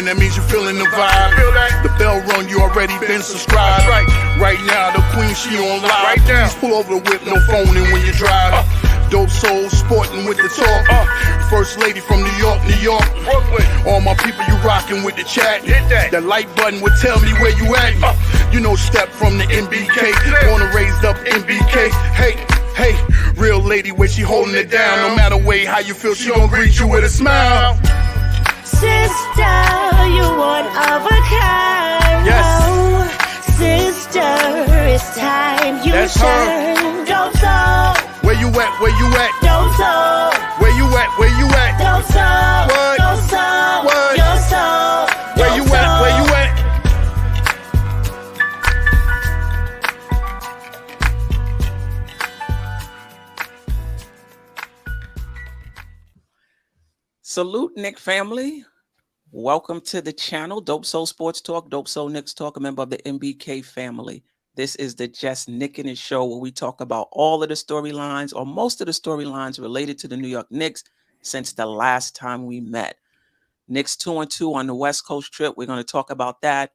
winning, that means you're feeling the vibe. The bell rung, you already been subscribed. Right now, the queen, she on live. Please pull over the whip, no phoning when you drive. Dope soul, sporting with the talk. First lady from New York, Brooklyn. All my people, you rocking with the chat. That like button would tell me where you at. You know, step from the MBK, born and raised up MBK. Hey, real lady, where she holding it down. No matter way how you feel, she gon' greet you with a smile. Sister, you one of a kind. Yes. Oh, sister, it's time you That's shine. Dope soul. Where you at? Where you at? Dope soul. Where you at? Where you at? Dope soul. What? Dope soul. What? Your soul. Where you at? Where you at? Salute, Knick family. Welcome to the channel, Dope Soul Sports Talk, Dope Soul Knicks Talk, a member of the MBK family. This is the Just Knicking It show where we talk about all of the storylines or most of the storylines related to the New York Knicks since the last time we met. Knicks 2-2 on the West Coast trip. We're going to talk about that.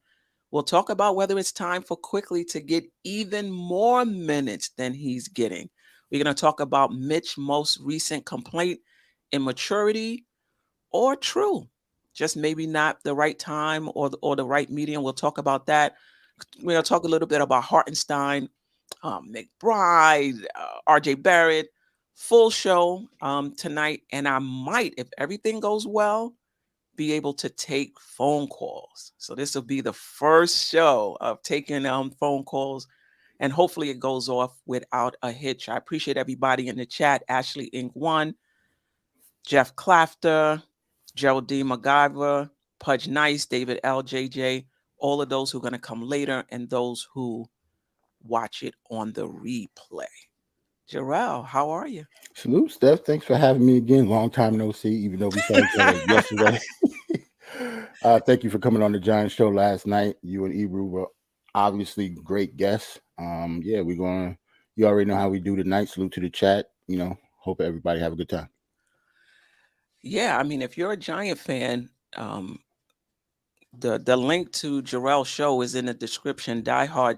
We'll talk about whether it's time for Quickley to get even more minutes than he's getting. We're going to talk about Mitch's most recent complaint, immaturity, or true, just maybe not the right time or the right medium. We'll talk about that. We're going to talk a little bit about Hartenstein, MCBRIDE, RJ Barrett, full show tonight. And I might, if everything goes well, be able to take phone calls. So this will be the first show of taking phone calls, and hopefully it goes off without a hitch. I appreciate everybody in the chat. Ashley Inc. 1, Jeff Clafter, Geraldine MacGyver, Pudge Nice, David L. JJ, all of those who are going to come later and those who watch it on the replay. Jarrell, how are you? Salute, Steph. Thanks for having me again. Long time no see, even though we saw each other yesterday. Thank you for coming on the Giants show last night. You and Ebru were obviously great guests. Yeah, you already know how we do tonight. Salute to the chat. You know, hope everybody have a good time. Yeah, I mean, if you're a Giant fan, the link to Jarrell's show is in the description. Die Hard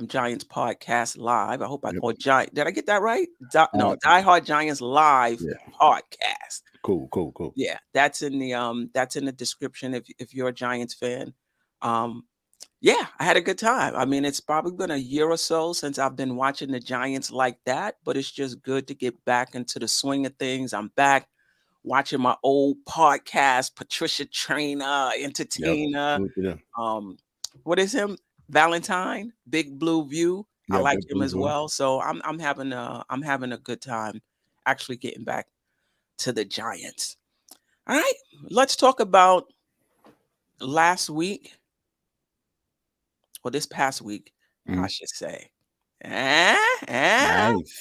Giants podcast live. I hope I or Giant. Did I get that right? No, Die Hard Giants live podcast. Cool. Yeah, that's in the description if you're a Giants fan. Yeah, I had a good time. I mean, it's probably been a year or so since I've been watching the Giants like that, but it's just good to get back into the swing of things. I'm back watching my old podcast, Patricia Traynor, entertainer. What is him? Valentine, Big Blue View. I like him as well. So I'm having a good time actually getting back to the Giants. All right, let's talk about last week, or this past week, I should say. Nice.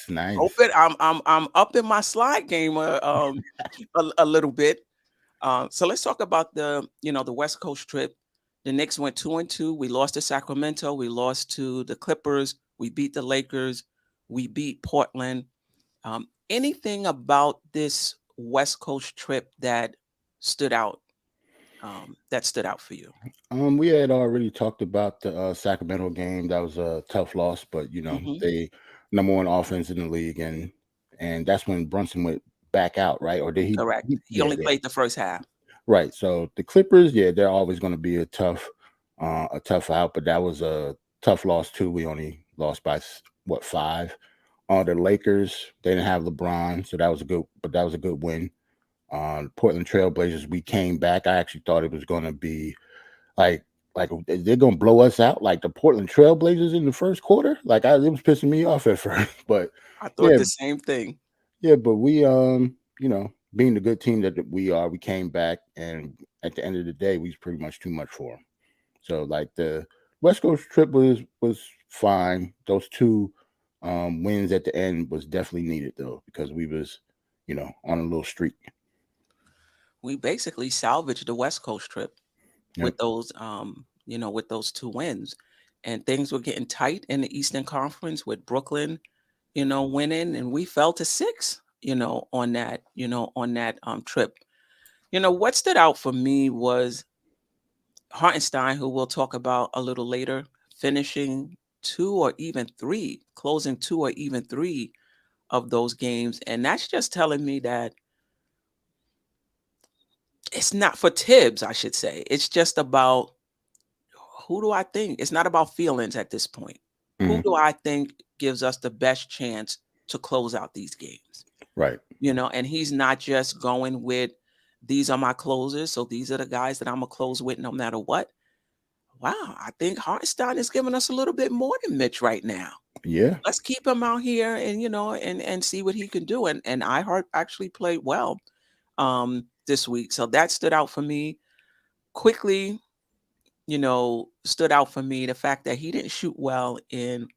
Hope it. I'm up in my slide game a little bit. So let's talk about the West Coast trip. The Knicks went 2-2. We lost to Sacramento. We lost to the Clippers. We beat the Lakers. We beat Portland. Anything about this West Coast trip that stood out? That stood out for you? We had already talked about the Sacramento game. That was a tough loss, but they number one offense in the league, and that's when Brunson went back out, right? Or did he? Correct. He only played the first half. Right. So the Clippers, they're always going to be a tough out, but that was a tough loss too. We only lost by 5. The Lakers, they didn't have LeBron, so that was a good win. Portland Trailblazers, we came back. I actually thought it was going to be like they're going to blow us out, like the Portland Trailblazers in the first quarter. It was pissing me off at first, but I thought the same thing. Yeah, but we, being the good team that we are, we came back, and at the end of the day, we was pretty much too much for them. So the West Coast trip was fine. Those 2 wins at the end was definitely needed though, because we was, on a little streak. We basically salvaged the West Coast trip with those, with those 2 wins, and things were getting tight in the Eastern Conference with Brooklyn, winning, and we fell to 6, on that trip. What stood out for me was Hartenstein, who we'll talk about a little later, finishing 2 or even 3, closing 2 or even 3 of those games. And that's just telling me that it's not for Tibbs, I should say. It's just about who do I think? It's not about feelings at this point. Who Mhm. do I think gives us the best chance to close out these games? Right. And he's not just going with these are my closers, so these are the guys that I'm gonna close with no matter what. Wow, I think Hartenstein is giving us a little bit more than Mitch right now. Yeah. Let's keep him out here and and see what he can do. And iHeart actually played well this week. So that stood out for me. Quickly, stood out for me the fact that he didn't shoot well in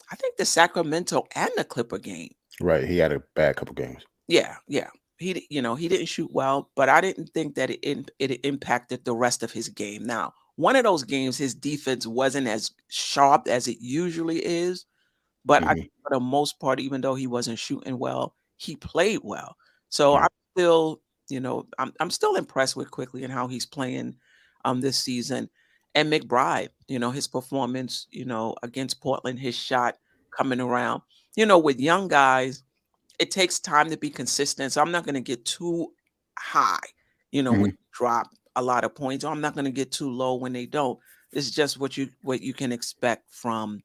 I think the Sacramento and the Clipper game. Right. He had a bad couple games. Yeah, yeah. He didn't shoot well, but I didn't think that it impacted the rest of his game. Now, one of those games, his defense wasn't as sharp as it usually is, but I Mhm. think for the most part, even though he wasn't shooting well, he played well. So Right. I'm still, I'm still impressed with Quickly and how he's playing this season. And McBride, his performance, against Portland, his shot coming around. With young guys, it takes time to be consistent. So I'm not going to get too high, when Mhm. they drop a lot of points, or I'm not going to get too low when they don't. It's just what you can expect from,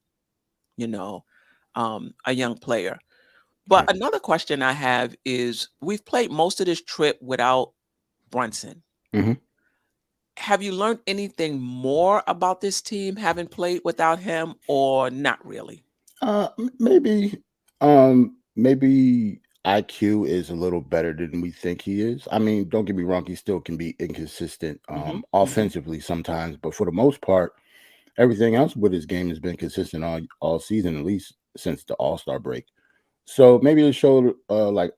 you know, a young player. But Right. another question I have is we've played most of this trip without Brunson. Mhm. Have you learned anything more about this team having played without him or not really? Maybe IQ is a little better than we think he is. I mean, don't get me wrong, he still can be inconsistent Hmm. Hmm. offensively sometimes, but for the most part, everything else with his game has been consistent all season, at least since the All-Star break. So maybe it showed like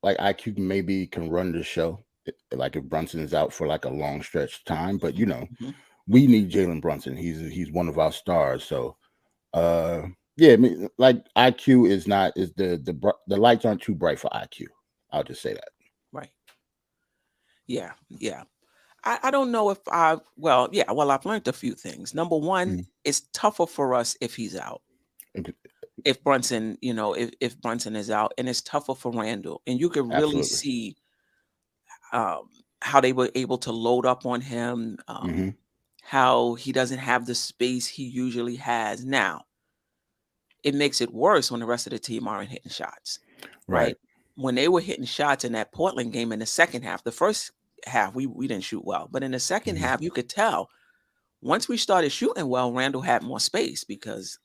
IQ maybe can run the show. Like if Brunson is out for like a long stretch of time, but Hmm. we need Jalen Brunson. He's one of our stars. So yeah, I mean, like IQ is the lights aren't too bright for IQ. I'll just say that. Right. Yeah. Yeah. I don't know if I've learned a few things. Number one, Mhm. it's tougher for us if he's out. Okay. If Brunson, if Brunson is out, and it's tougher for Randall. And you could really Absolutely. see um, how they were able to load up on him, Hmm. how he doesn't have the space he usually has. Now, it makes it worse when the rest of the team aren't hitting shots, Right. right? When they were hitting shots in that Portland game in the second half, the first half, we didn't shoot well. But in the second Hmm. half, you could tell once we started shooting well, Randall had more space because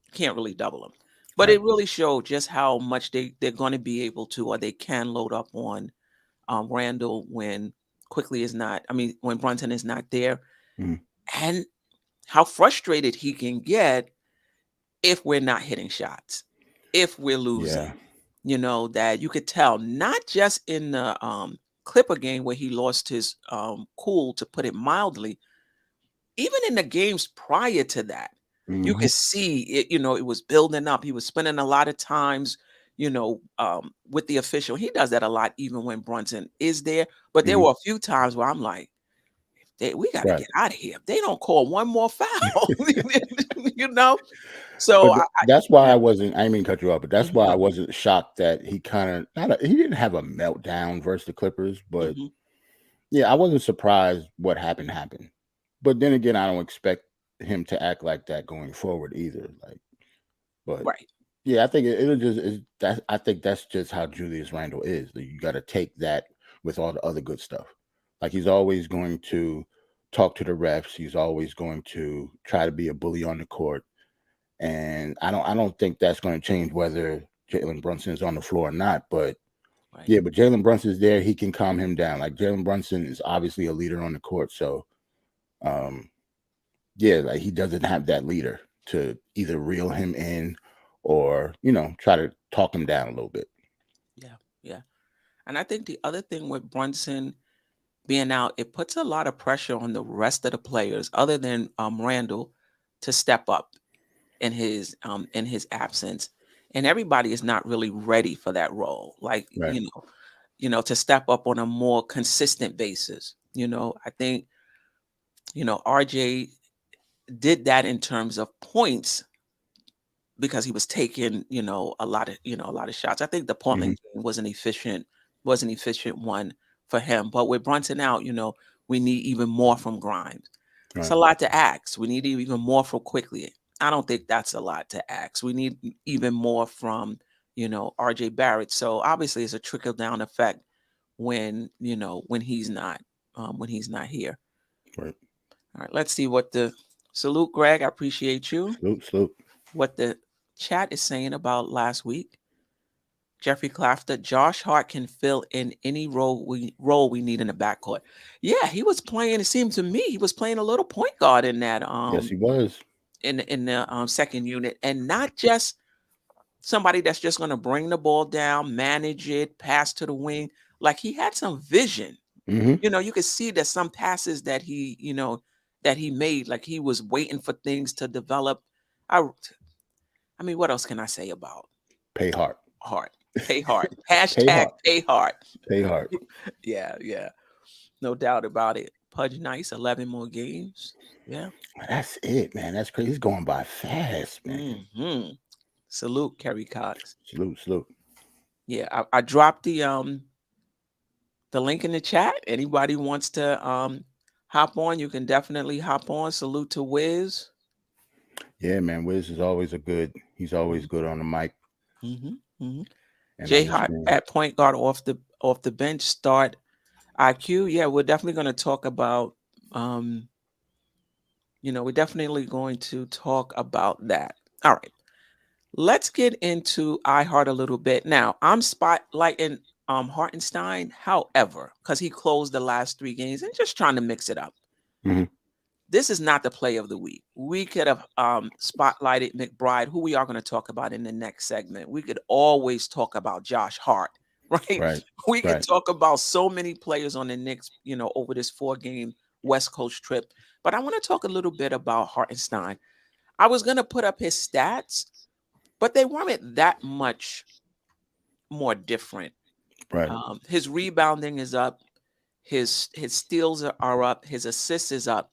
you can't really double him. But Right. it really showed just how much they're going to be able to, or they can load up on Randall when Quickly is not, I mean, when Brunson is not there, Mhm. and how frustrated he can get if we're not hitting shots, if we're Yeah. losing. That you could tell, not just in the Clipper game where he lost his cool, to put it mildly, even in the games prior to that, you Hmm. could see it, it was building up. He was spending a lot of times, with the official. He does that a lot, even when Brunson is there. But there Hmm. were a few times where I'm like, we got to Right. get out of here. If they don't call one more foul, you know? So, But I, that's why yeah. I wasn't. I didn't mean to cut you off, but that's why I Mhm, wasn't shocked that he kind of not. He didn't have a meltdown versus the Clippers, but mhm. yeah, I wasn't surprised what happened. But then again, I don't expect him to act like that going forward either. Like, but Right. yeah, I think it'll just is that. I think that's just how Julius Randle is. That you got to take that with all the other good stuff. Like he's always going to talk to the refs. He's always going to try to be a bully on the court. And I don't think that's going to change whether Jalen Brunson is on the floor or not. But Right. yeah, but Jalen Brunson's there. He can calm him down. Like Jalen Brunson is obviously a leader on the court. So um, yeah, like he doesn't have that leader to either reel him in or try to talk him down a little bit. Yeah. Yeah. And I think the other thing with Brunson being out, it puts a lot of pressure on the rest of the players, other than Randall, to step up in his absence. And everybody is not really ready for that role. Like, Right. to step up on a more consistent basis. I think RJ did that in terms of points because he was taking, a lot of shots. I think the Mhm. Portland game was an efficient one for him. But with Brunson out, we need even more from Grimes. It's a Right. lot to ask. We need even more from Quickly. I don't think that's a lot to ask. We need even more from, RJ Barrett. So obviously it's a trickle down effect when, when he's not here. Right. All right, let's see what the salute, Greg. I appreciate you. Salute. Salute. What the chat is saying about last week. Jeffrey Clafter, Josh Hart can fill in any role we need in the backcourt. Yeah, he was playing. It seemed to me he was playing a little point guard in that Yes, he was. in the second unit, and not just somebody that's just going to bring the ball down, manage it, pass to the wing. Like he had some vision. Hmm. You could see that some passes that he made, like he was waiting for things to develop. I mean, what else can I say about Pay hard. Hart? Pay hard. Pay Hashtag hard. pay hard. Pay hard. Yeah. No doubt about it. Pudge Nice, 11 more games. Yeah. That's it, man. That's crazy. He's going by fast, man. Salute, Kerry Cox. Salute. Salute. Yeah, I dropped the link in the chat. Anybody wants to hop on, you can definitely hop on. Salute to Wiz. Yeah, man. Wiz is always he's always good on the mic. And J Hot at point guard off the bench, start IQ. Yeah, we're definitely going to talk about we're definitely going to talk about that. All right. Let's get into iHeart a little bit. Now, I'm spotlighting Hartenstein, however, because he closed the last 3 games and just trying to mix it up. Mhm. This is not the play of the week. We could have spotlighted McBride, who we are going to talk about in the next segment. We could always talk about Josh Hart, right? Right. We could Right. talk about so many players on the Knicks, over this 4-game West Coast trip. But I want to talk a little bit about Hartenstein. I was going to put up his stats, but they weren't that much more different. Right. His rebounding is up. His steals are up. His assists is up.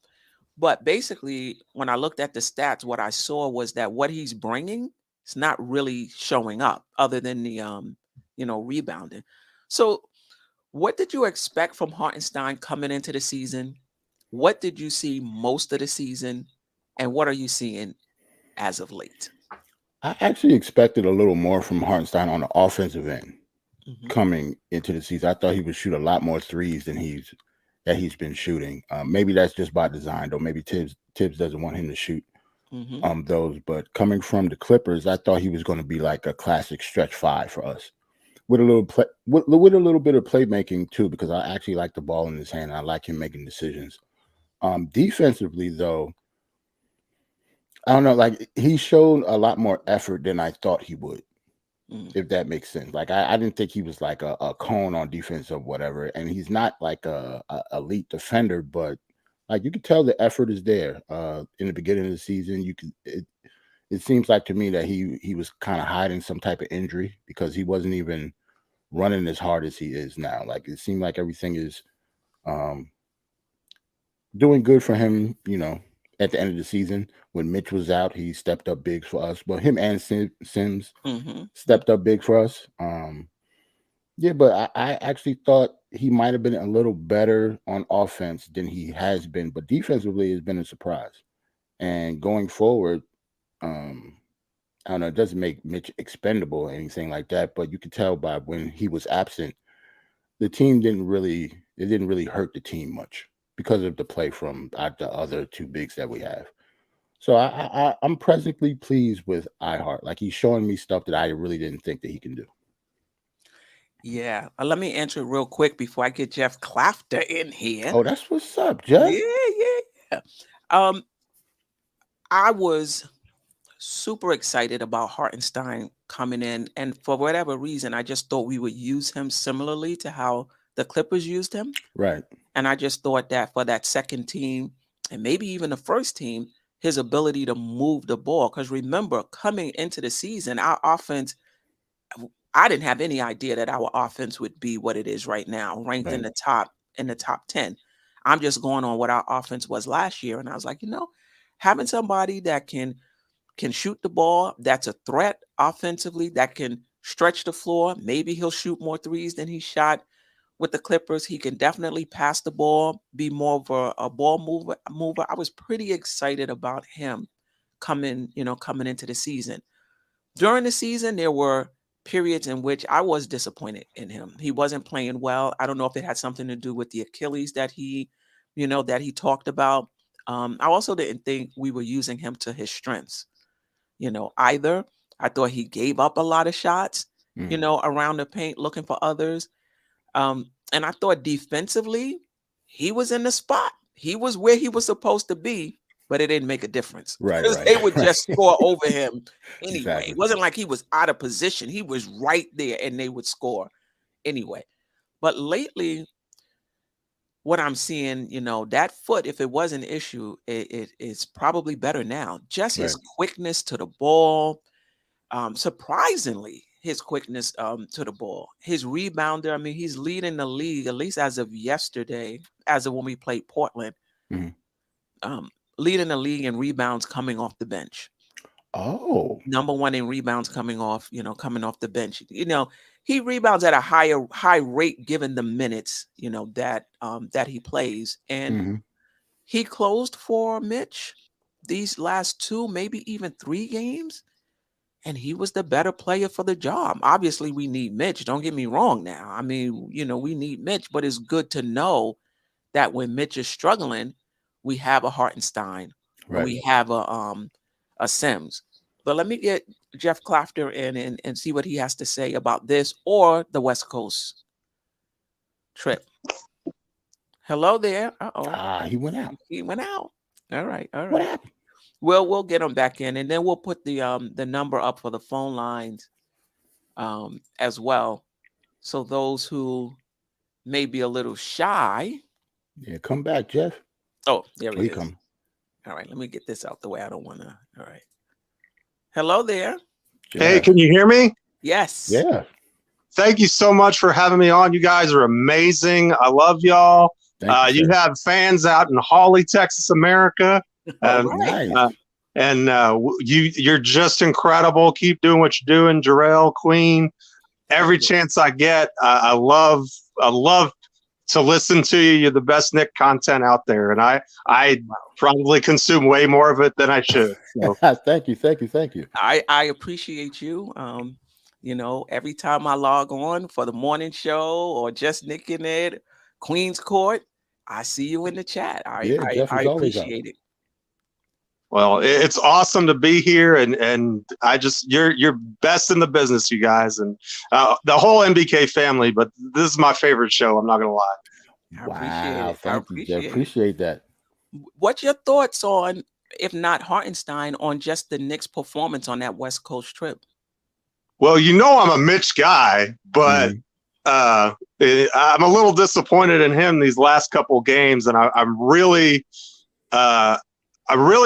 But basically, when I looked at the stats, what I saw was that what he's bringing is not really showing up other than the, rebounding. So what did you expect from Hartenstein coming into the season? What did you see most of the season? And what are you seeing as of late? I actually expected a little more from Hartenstein on the offensive end Mhm. coming into the season. I thought he would shoot a lot more threes than he's been shooting. Maybe that's just by design, though. Maybe Tibbs doesn't want him to shoot Mhm. those. But coming from the Clippers, I thought he was going to be like a classic stretch 5 for us with a little play, with a little bit of playmaking too, because I actually like the ball in his hand. I like him making decisions. Defensively, though, I don't know. Like he showed a lot more effort than I thought he would. Mm. If that makes sense. Like I didn't think he was like a cone on defense or whatever, and he's not like a elite defender, but like you could tell the effort is there. In the beginning of the season, it seems like to me that he was kind of hiding some type of injury because he wasn't even running as hard as he is now. Like it seemed like everything is doing good for him, at the end of the season. When Mitch was out, he stepped up big for us. Well, him and Sims Mhm. stepped up big for us. Yeah, but I actually thought he might have been a little better on offense than he has been, but defensively has been a surprise. And going forward, I don't know, it doesn't make Mitch expendable or anything like that, but you could tell by when he was absent, the team didn't really hurt the team much because of the play from the other 2 bigs that we have. So I'm presently pleased with iHeart. Like he's showing me stuff that I really didn't think that he can do. Yeah. Let me answer it real quick before I get Jeff Clafter in here. Oh, that's what's up, Jeff. Yeah. I was super excited about Hartenstein coming in, and for whatever reason, I just thought we would use him similarly to how the Clippers used him. Right. And I just thought that for that second team, and maybe even the first team, his ability to move the ball. Because remember, coming into the season, our offense, I didn't have any idea that our offense would be what it is right now, ranked in Right. the top 10. I'm just going on what our offense was last year. And I was like, having somebody that can shoot the ball, that's a threat offensively, that can stretch the floor. Maybe he'll shoot more threes than he shot with the Clippers. He can definitely pass the ball, be more of a ball mover. I was pretty excited about him coming into the season. During the season, there were periods in which I was disappointed in him. He wasn't playing well. I don't know if it had something to do with the Achilles that he talked about. I also didn't think we were using him to his strengths, either. I thought he gave up a lot of shots, around the paint looking for others. And I thought defensively, he was in the spot. He was where he was supposed to be, but it didn't make a difference. Right. They would just score over him anyway. Exactly. It wasn't like he was out of position. He was right there and they would score anyway. But lately, what I'm seeing, that foot, if it was an issue, it's probably better now. Just his quickness to the ball, surprisingly, his quickness to the ball, his rebounder. I mean, he's leading the league, at least as of yesterday, as of when we played Portland, leading the league in rebounds coming off the bench. Oh, number one in rebounds coming off the bench. He rebounds at a high rate given the minutes, that he plays. And he closed for Mitch these last 2, maybe even 3 games. And he was the better player for the job. Obviously, we need Mitch. Don't get me wrong now. I mean, we need Mitch, but it's good to know that when Mitch is struggling, we have a Hartenstein. Right. We have a Sims. But let me get Jeff Clafter in and see what he has to say about this or the West Coast trip. Hello there. He went out. He went out. All right. What happened? Well, we'll get him back in, and then we'll put the number up for the phone lines as well. So those who may be a little shy. Yeah, come back, Jeff. Oh, there he is. Come. All right, let me get this out the way. I don't want to. All right. Hello there. Jeff. Hey, can you hear me? Yes. Yeah. Thank you so much for having me on. You guys are amazing. I love y'all. You have fans out in Hawley, Texas, America. Right. You're just incredible. Keep doing what you're doing, Jarrell, Queen. Every chance I get, I love to listen to you. You're the best Knick content out there, and I probably consume way more of it than I should. So. Thank you. I appreciate you. Every time I log on for the morning show or just Nicking It, Queen's Court, I see you in the chat. I appreciate it. Well, it's awesome to be here, and you're best in the business, you guys, and the whole MBK family. But this is my favorite show. I'm not gonna lie. Wow, thank you, Jeff. Appreciate that. What's your thoughts on, if not Hartenstein, on just the Knicks' performance on that West Coast trip? Well, I'm a Mitch guy, but I'm a little disappointed in him these last couple games, and I'm really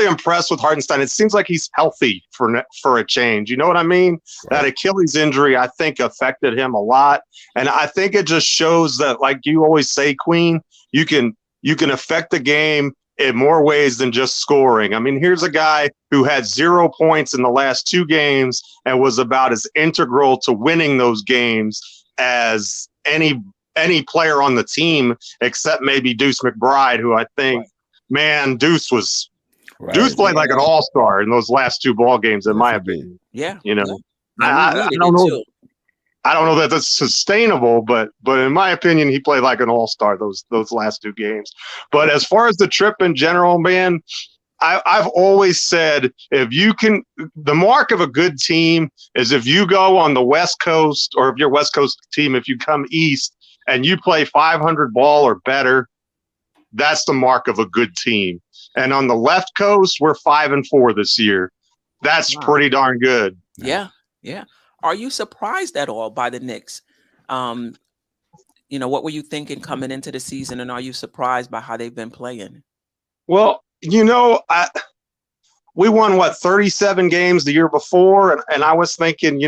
impressed with Hartenstein. It seems like he's healthy for a change. You know what I mean? Right. That Achilles injury, I think, affected him a lot, and I think it just shows that, like you always say, Queen, you can affect the game in more ways than just scoring. I mean, here's a guy who had 0 points in the last 2 games and was about as integral to winning those games as any player on the team, except maybe Deuce McBride, who I think, man, Deuce played like an all-star in those last 2 ball games, in my opinion. Yeah. I don't know. I don't know that that's sustainable, but in my opinion, he played like an all-star those last 2 games. But as far as the trip in general, man, I've always said the mark of a good team is if you go on the West Coast, or if you're West Coast team, if you come East and you play 500 ball or better, that's the mark of a good team. And on the left coast, we're 5-4 this year. That's pretty darn good. Yeah. Are you surprised at all by the Knicks? What were you thinking coming into the season, and are you surprised by how they've been playing? Well, we won 37 games the year before, and I was thinking,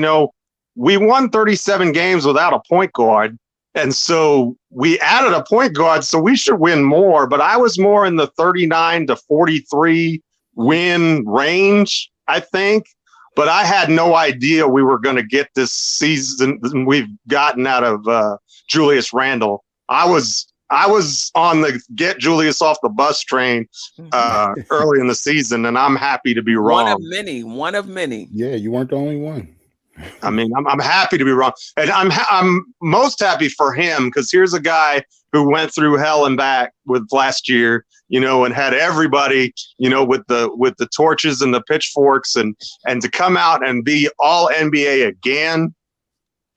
we won 37 games without a point guard, And so we added a point guard, so we should win more. But I was more in the 39 to 43 win range, I think. But I had no idea we were going to get this season we've gotten out of Julius Randle. I was on the get Julius off the bus train early in the season, and I'm happy to be wrong. One of many. Yeah, you weren't the only one. I mean, I'm happy to be wrong, and I'm most happy for him because here's a guy who went through hell and back with last year, and had everybody, with the torches and the pitchforks, and to come out and be all NBA again,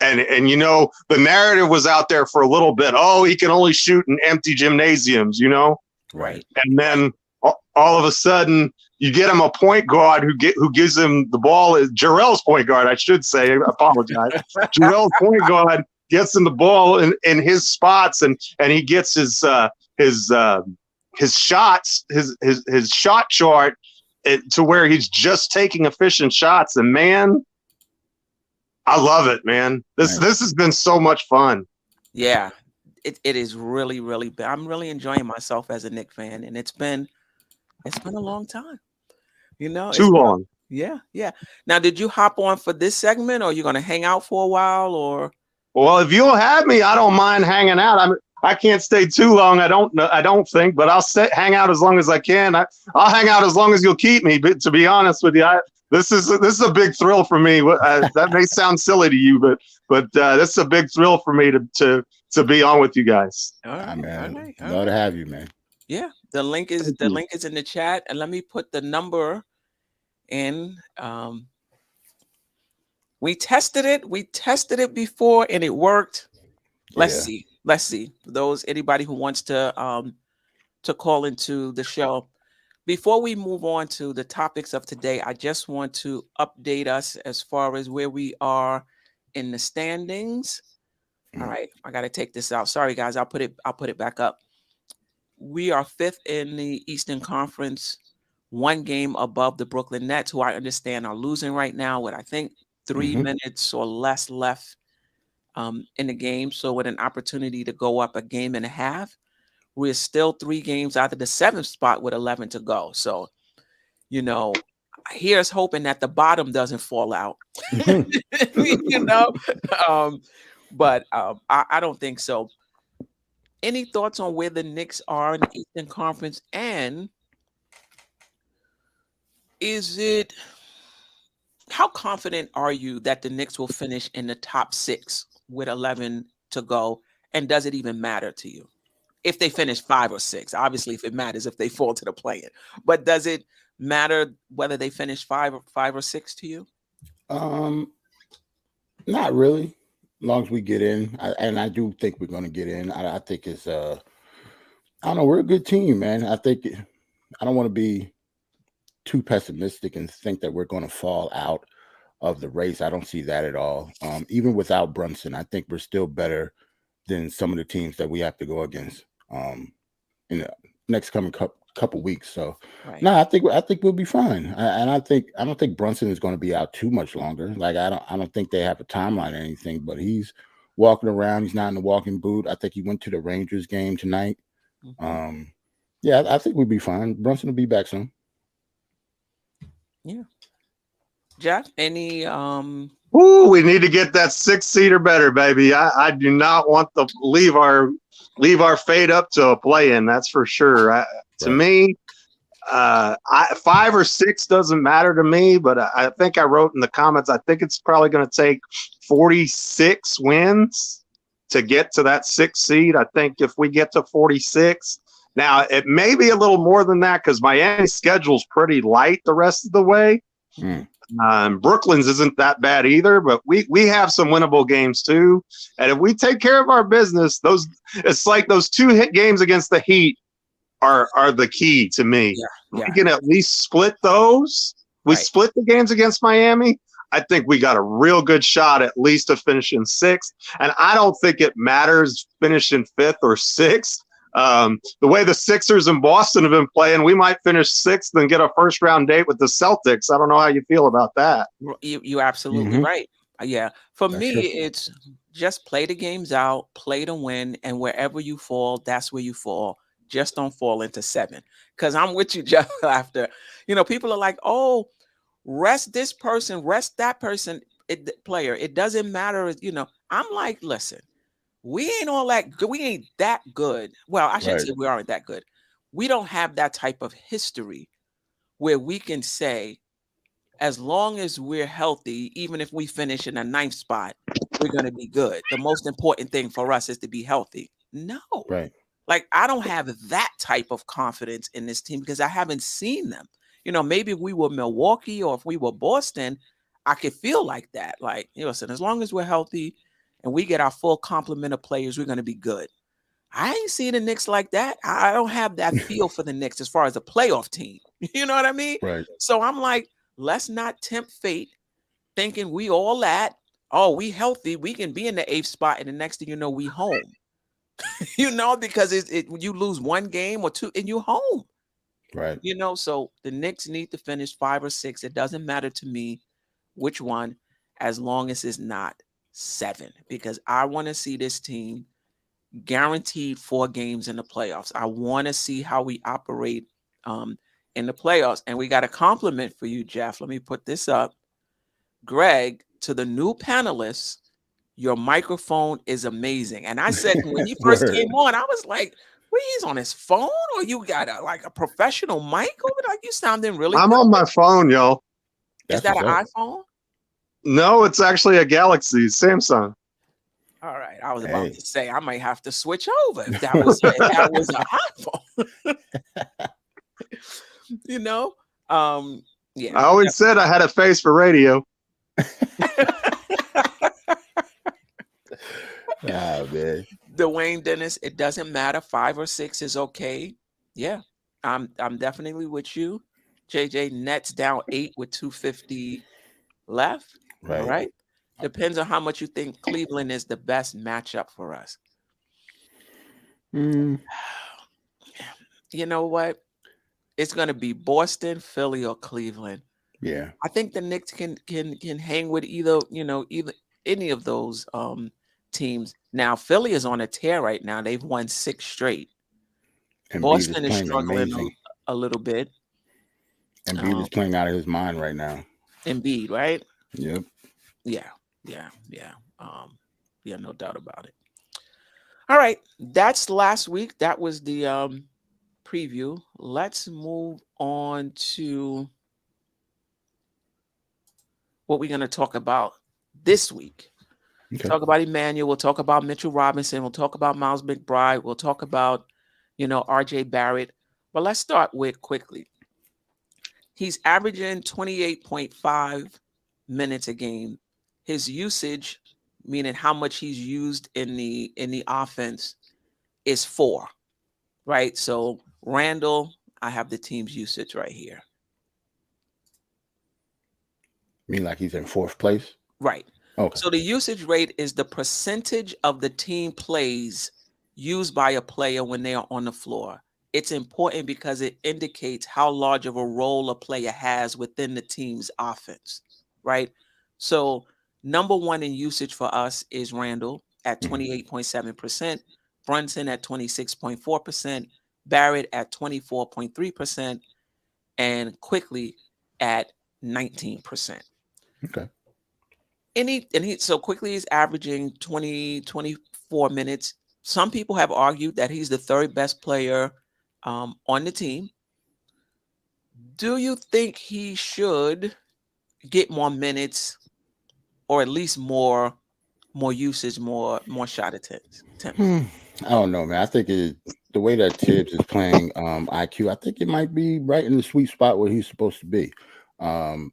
and the narrative was out there for a little bit. Oh, he can only shoot in empty gymnasiums, Right. and then all of a sudden, you get him a point guard who gives him the ball. Jarrell's point guard, I should say. I apologize. Jarrell's point guard gets him the ball in his spots, and he gets his shots, his shot chart to where he's just taking efficient shots. And man, I love it, man. This has been so much fun. Yeah, it is really, really. I'm really enjoying myself as a Knick fan, and it's been a long time. Too long. Yeah. Now, did you hop on for this segment, or are you going to hang out for a while, or? Well, if you'll have me, I don't mind hanging out. I can't stay too long. I don't think, but I'll hang out as long as I can. I'll hang out as long as you'll keep me. But to be honest with you, this is a big thrill for me. That may sound silly to you, but this is a big thrill for me to be on with you guys. All right, man. All right. Love to have you, man. Yeah, the link is in the chat, and let me put the number in. We tested it before, and it worked. Let's see. For anybody who wants to call into the show. Before we move on to the topics of today, I just want to update us as far as where we are in the standings. All right, I got to take this out. Sorry, guys. I'll put it back up. We are 5th in the Eastern Conference, 1 game above the Brooklyn Nets, who I understand are losing right now with, I think, 3 minutes or less left in the game. So with an opportunity to go up a game and a half, we're still 3 games out of the 7th spot with 11 to go. So, here's hoping that the bottom doesn't fall out, but I don't think so. Any thoughts on where the Knicks are in the Eastern Conference, and how confident are you that the Knicks will finish in the top 6 with 11 to go? And does it even matter to you if they finish 5 or 6? Obviously, if it matters if they fall to the play-in, but does it matter whether they finish 5 or 6 to you? Not really. As long as we get in, and I do think we're going to get in. I think it's I don't know. We're a good team, man. I don't want to be too pessimistic and think that we're going to fall out of the race. I don't see that at all. Even without Brunson, I think we're still better than some of the teams that we have to go against in the next coming couple weeks. So no, I think we'll be fine. And I don't think Brunson is going to be out too much longer. Like I don't think they have a timeline or anything, but he's walking around. He's not in the walking boot. I think he went to the Rangers game tonight. Yeah, I think we'll be fine. Brunson will be back soon. Yeah. Jeff, any we need to get that 6 seed or better, baby. I do not want to leave our fate up to a play-in. That's for sure. To me, 5 or 6 doesn't matter to me, but I think I wrote in the comments, I think it's probably going to take 46 wins to get to that 6 seed. I think if we get to 46, now it may be a little more than that because Miami's schedule's pretty light the rest of the way. Brooklyn's isn't that bad either, but we have some winnable games too. And if we take care of our business, it's like those 2 hit games against the Heat are the key to me. Yeah. We can at least split those. We split the games against Miami. I think we got a real good shot at least to finish in 6th. And I don't think it matters finishing 5th or 6th. The way the Sixers in Boston have been playing, we might finish 6th and get a first-round date with the Celtics. I don't know how you feel about that. You absolutely right. Yeah. For That's me, true. it's just play the games out, play to win, and wherever you fall, that's where you fall. Just don't fall into 7. Because I'm with you, Jeff. After, people are like, oh, rest this person, rest that person, player. It doesn't matter. I'm like, listen, we ain't all that good. We ain't that good. Well, I shouldn't Right. say we aren't that good. We don't have that type of history where we can say, as long as we're healthy, even if we finish in a 9th spot, we're going to be good. The most important thing for us is to be healthy. No. Right. Like, I don't have that type of confidence in this team because I haven't seen them. Maybe if we were Milwaukee or if we were Boston, I could feel like that. Like, listen, as long as we're healthy and we get our full complement of players, we're going to be good. I ain't seen the Knicks like that. I don't have that feel for the Knicks as far as a playoff team. You know what I mean? Right. So I'm like, let's not tempt fate thinking we all that. Oh, we healthy. We can be in the 8th spot. And the next thing you know, we home. Because you lose one game or two and you home. Right. So the Knicks need to finish 5 or 6. It doesn't matter to me which one, as long as it's not 7, because I want to see this team guaranteed 4 games in the playoffs. I want to see how we operate in the playoffs. And we got a compliment for you, Jeff. Let me put this up. Greg, to the new panelists, your microphone is amazing. And I said, when he first Word. came on, I was like, well, he's on his phone, or you got a professional mic over there? You sounding really I'm good. on my phone, yo. Is That's that an what's up. iPhone? No, it's actually a Galaxy Samsung. All right. I was about Hey. to say I might have to switch over if that was an iPhone. Yeah. I always said I had a face for radio. Man. Dwayne Dennis, it doesn't matter. 5 or 6 is okay. Yeah. I'm definitely with you. JJ, Nets down 8 with 2:50 left. Right. All right. Depends on how much you think Cleveland is the best matchup for us. Mm. You know what? It's going to be Boston, Philly, or Cleveland. Yeah. I think the Knicks can hang with either any of those teams. Now, Philly is on a tear right now. They've won 6 straight. Embiid Boston is playing struggling amazing. a little bit. Embiid is playing out of his mind right now. Embiid, right? Yep. Yeah. No doubt about it. All right. That's last week. That was the preview. Let's move on to what we're going to talk about this week. Okay. Talk about Emmanuel. We'll talk about Mitchell Robinson. We'll talk about Miles McBride. We'll talk about, RJ Barrett. But let's start with Quickley. He's averaging 28.5 minutes a game. His usage, meaning how much he's used in the offense, is 4. Right? So Randall, I have the team's usage right here. Mean like he's in 4th place? Right. Okay. So the usage rate is the percentage of the team plays used by a player when they are on the floor. It's important because it indicates how large of a role a player has within the team's offense, right? So number 1 in usage for us is Randall at 28.7%, Brunson at 26.4%, Barrett at 24.3%, and Quickley at 19%. Okay. So Quickley is averaging 24 minutes. Some people have argued that he's the 3rd best player on the team. Do you think he should get more minutes, or at least more usage, more shot attempts? I don't know, man. I think the way that Tibbs is playing IQ, I think it might be right in the sweet spot where he's supposed to be. And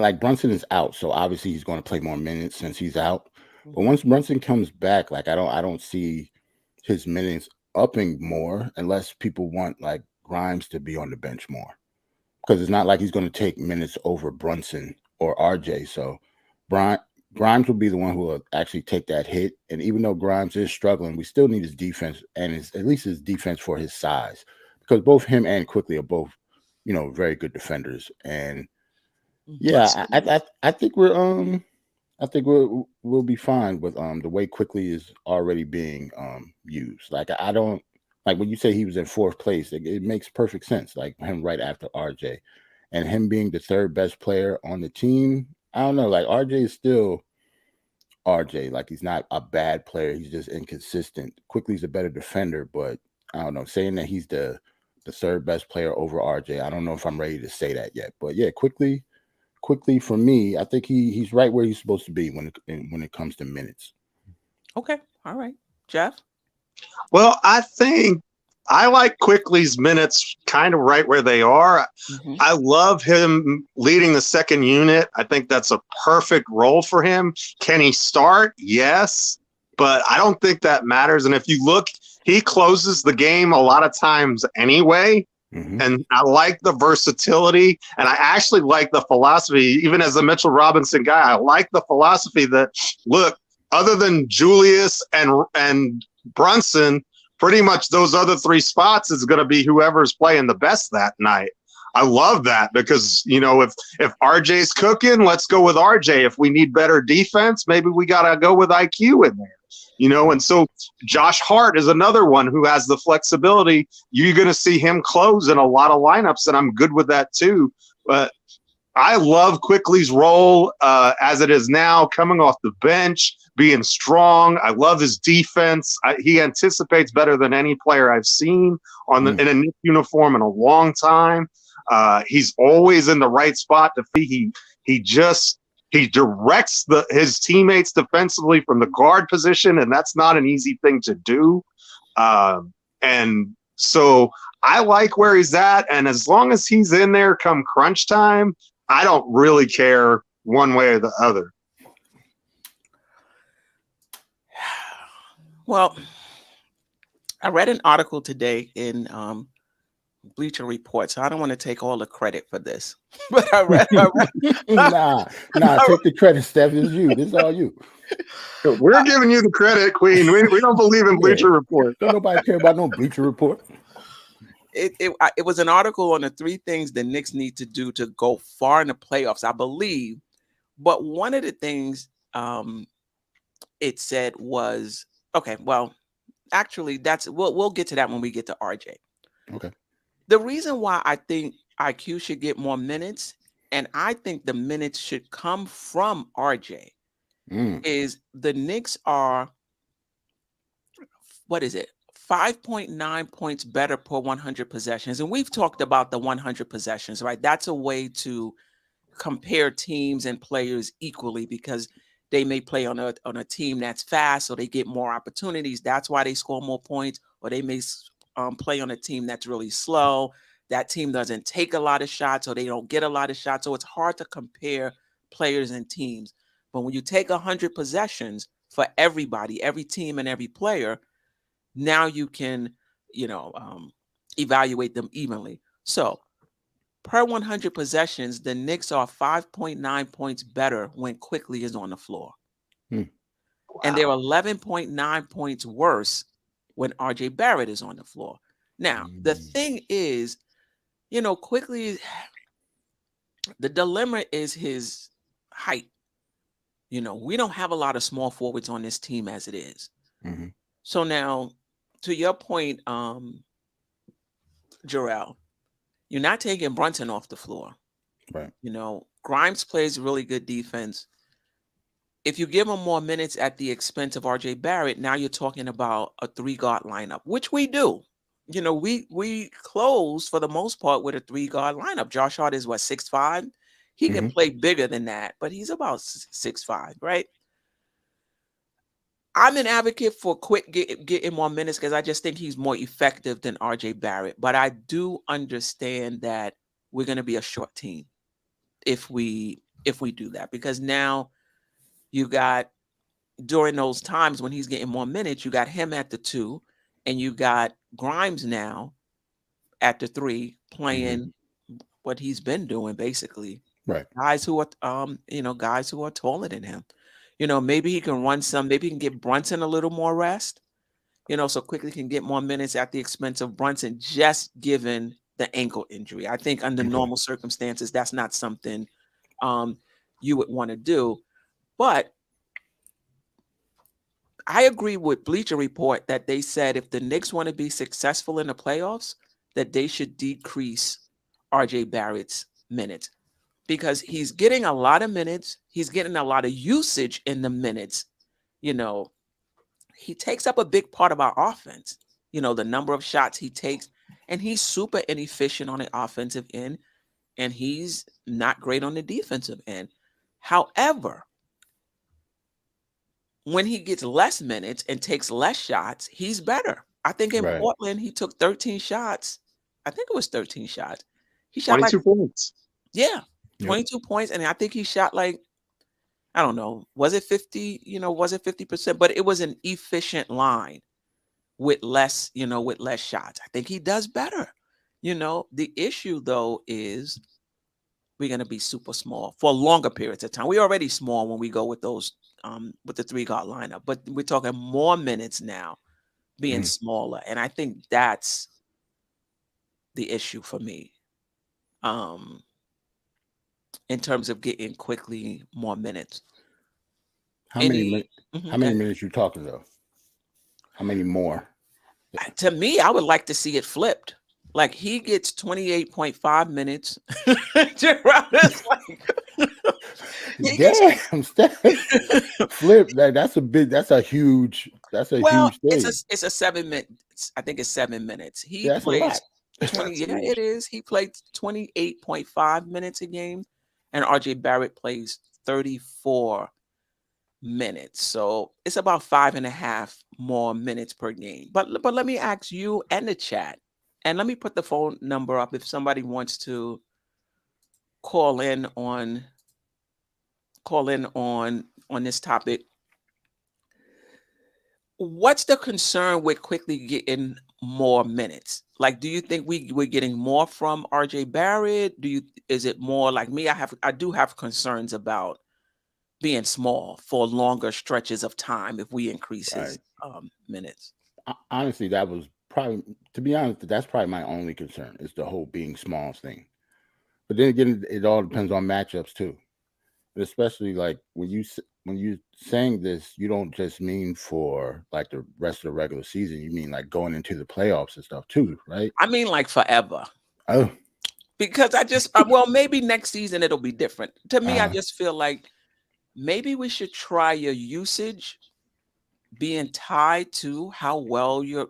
like Brunson is out, so obviously he's going to play more minutes since he's out. But once Brunson comes back, like I don't see his minutes upping more unless people want like Grimes to be on the bench more, because it's not like he's going to take minutes over Brunson or RJ. So Grimes will be the one who will actually take that hit. And even though Grimes is struggling, we still need his defense, and at least his defense for his size, because both him and Quickley are both, very good defenders. And Yeah, I think we'll be fine with the way Quickly is already being used. Like I don't like when you say he was in fourth place, it makes perfect sense. Like him right after RJ, and him being the third best player on the team. I don't know. Like RJ is still RJ. Like he's not a bad player. He's just inconsistent. Quickly's a better defender, but I don't know. Saying that he's the third best player over RJ, I don't know if I'm ready to say that yet. But yeah, Quickly for me, I think he's right where he's supposed to be when it comes to minutes. Okay, all right, Jeff. Well, I think I like Quickley's minutes kind of right where they are. Mhm. I love him leading the second unit. I think that's a perfect role for him. Can he start? Yes, but I don't think that matters. And if you look, he closes the game a lot of times anyway. And I like the versatility, and I actually like the philosophy. Even as a Mitchell Robinson guy, I like the philosophy that, look, other than Julius and Brunson, pretty much those other three spots is going to be whoever's playing the best that night. I love that because, you know, if RJ's cooking, let's go with RJ. If we need better defense, maybe we got to go with IQ in there. You know, and so Josh Hart is another one who has the flexibility. You're going to see him close in a lot of lineups, and I'm good with that too. But I love Quickley's role as it is now, coming off the bench, being strong. I love his defense. He anticipates better than any player I've seen in a Knicks uniform in a long time. He's always in the right spot to be. He directs his teammates defensively from the guard position, and that's not an easy thing to do. And so I like where he's at, and as long as he's in there come crunch time, I don't really care one way or the other. Well, I read an article today in Bleacher Report, so I don't want to take all the credit for this. But I read nah, take the credit, Steph. It's you. This is all you. We're giving you the credit, Queen. We don't believe in Bleacher Report. Don't nobody care about no Bleacher Report. It was an article on the 3 things the Knicks need to do to go far in the playoffs, I believe. But one of the things it said was, okay, well, actually, we'll get to that when we get to RJ. Okay. The reason why I think IQ should get more minutes, and I think the minutes should come from RJ, is the Knicks are, 5.9 points better per 100 possessions. And we've talked about the 100 possessions, right? That's a way to compare teams and players equally because they may play on a team that's fast, so they get more opportunities. That's why they score more points, or they may play on a team that's really slow. That team doesn't take a lot of shots, or they don't get a lot of shots. So it's hard to compare players and teams. But when you take 100 possessions for everybody, every team and every player, now you can, evaluate them evenly. So per 100 possessions, the Knicks are 5.9 points better when Quickley is on the floor. Wow. And they're 11.9 points worse when RJ Barrett is on the floor. Now, the thing is, Quickley, the dilemma is his height. We don't have a lot of small forwards on this team as it is. So now, to your point, Jarrell, you're not taking Brunson off the floor. Right. Grimes plays really good defense. If you give him more minutes at the expense of RJ Barrett, now you're talking about a 3-guard lineup, which we do. We close for the most part with a 3-guard lineup. Josh Hart is 6'5". He can play bigger than that, but he's about 6'5", right? I'm an advocate for getting more minutes because I just think he's more effective than RJ Barrett. But I do understand that we're going to be a short team if we do that, because now you got, during those times when he's getting more minutes, you got him at the 2, and you got Grimes now at the 3 playing what he's been doing, basically. Right. Guys who are guys who are taller than him. Maybe he can run some, maybe he can get Brunson a little more rest, so Quickly can get more minutes at the expense of Brunson, just given the ankle injury. I think under normal circumstances, that's not something you would want to do. But I agree with Bleacher Report that they said if the Knicks want to be successful in the playoffs, that they should decrease RJ Barrett's minutes, because he's getting a lot of minutes. He's getting a lot of usage in the minutes. You know, he takes up a big part of our offense, you know, the number of shots he takes, and he's super inefficient on the offensive end, and he's not great on the defensive end. However, when he gets less minutes and takes less shots, he's better. I think in Portland, he took 13 shots. I think it was 13 shots. He shot 22 points. Yeah, 22 points. And I think he shot like, I don't know, was it 50? You know, was it 50%? But it was an efficient line with less, you know, with less shots. I think he does better. You know, the issue though is we're going to be super small for longer periods of time. We're already small when we go with those, with the 3-guard lineup, but we're talking more minutes now being smaller. And I think that's the issue for me. In terms of getting Quickley more minutes. How many minutes you talking though? How many more? To me, I would like to see it flipped. Like he gets 28.5 minutes. Damn, flip. That's a huge thing. It's a 7 minutes. I think it's 7 minutes. He plays 20. Yeah, it is. He played 28.5 minutes a game, and RJ Barrett plays 34 minutes. So it's about 5.5 more minutes per game. But let me ask you and the chat, and let me put the phone number up if somebody wants to call in on this topic. What's the concern with Quickley getting more minutes? Like, do you think we're getting more from RJ Barrett? Is it more like me? I do have concerns about being small for longer stretches of time if we increase his minutes. Honestly, that was probably, to be honest, that's probably my only concern, is the whole being small thing. But then again, it all depends on matchups too. But especially like when you saying this, you don't just mean for like the rest of the regular season. You mean like going into the playoffs and stuff too, right? I mean like forever. Oh, because I just well, maybe next season it'll be different. To me, I just feel like maybe we should try your usage being tied to how well you're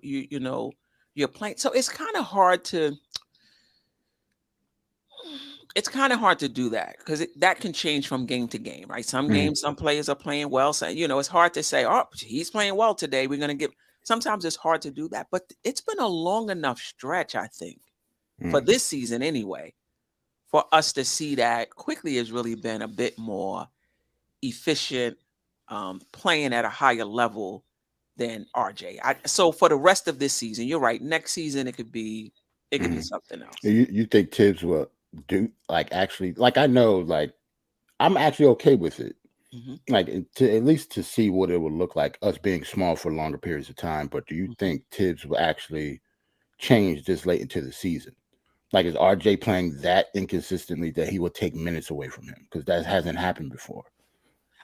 playing. So it's kind of hard to do that, because that can change from game to game, right? Some games, some players are playing well. So, it's hard to say, oh, he's playing well today, we're going to give. Sometimes it's hard to do that, but it's been a long enough stretch, I think, for this season anyway, for us to see that Quickley has really been a bit more efficient, playing at a higher level than RJ. So for the rest of this season, you're right. Next season, it could be something else. You think Tibbs will do I know, like I'm actually okay with it, like to at least to see what it would look like, us being small for longer periods of time. But do you think Tibbs will actually change this late into the season? Like, is RJ playing that inconsistently that he will take minutes away from him? Because that hasn't happened before.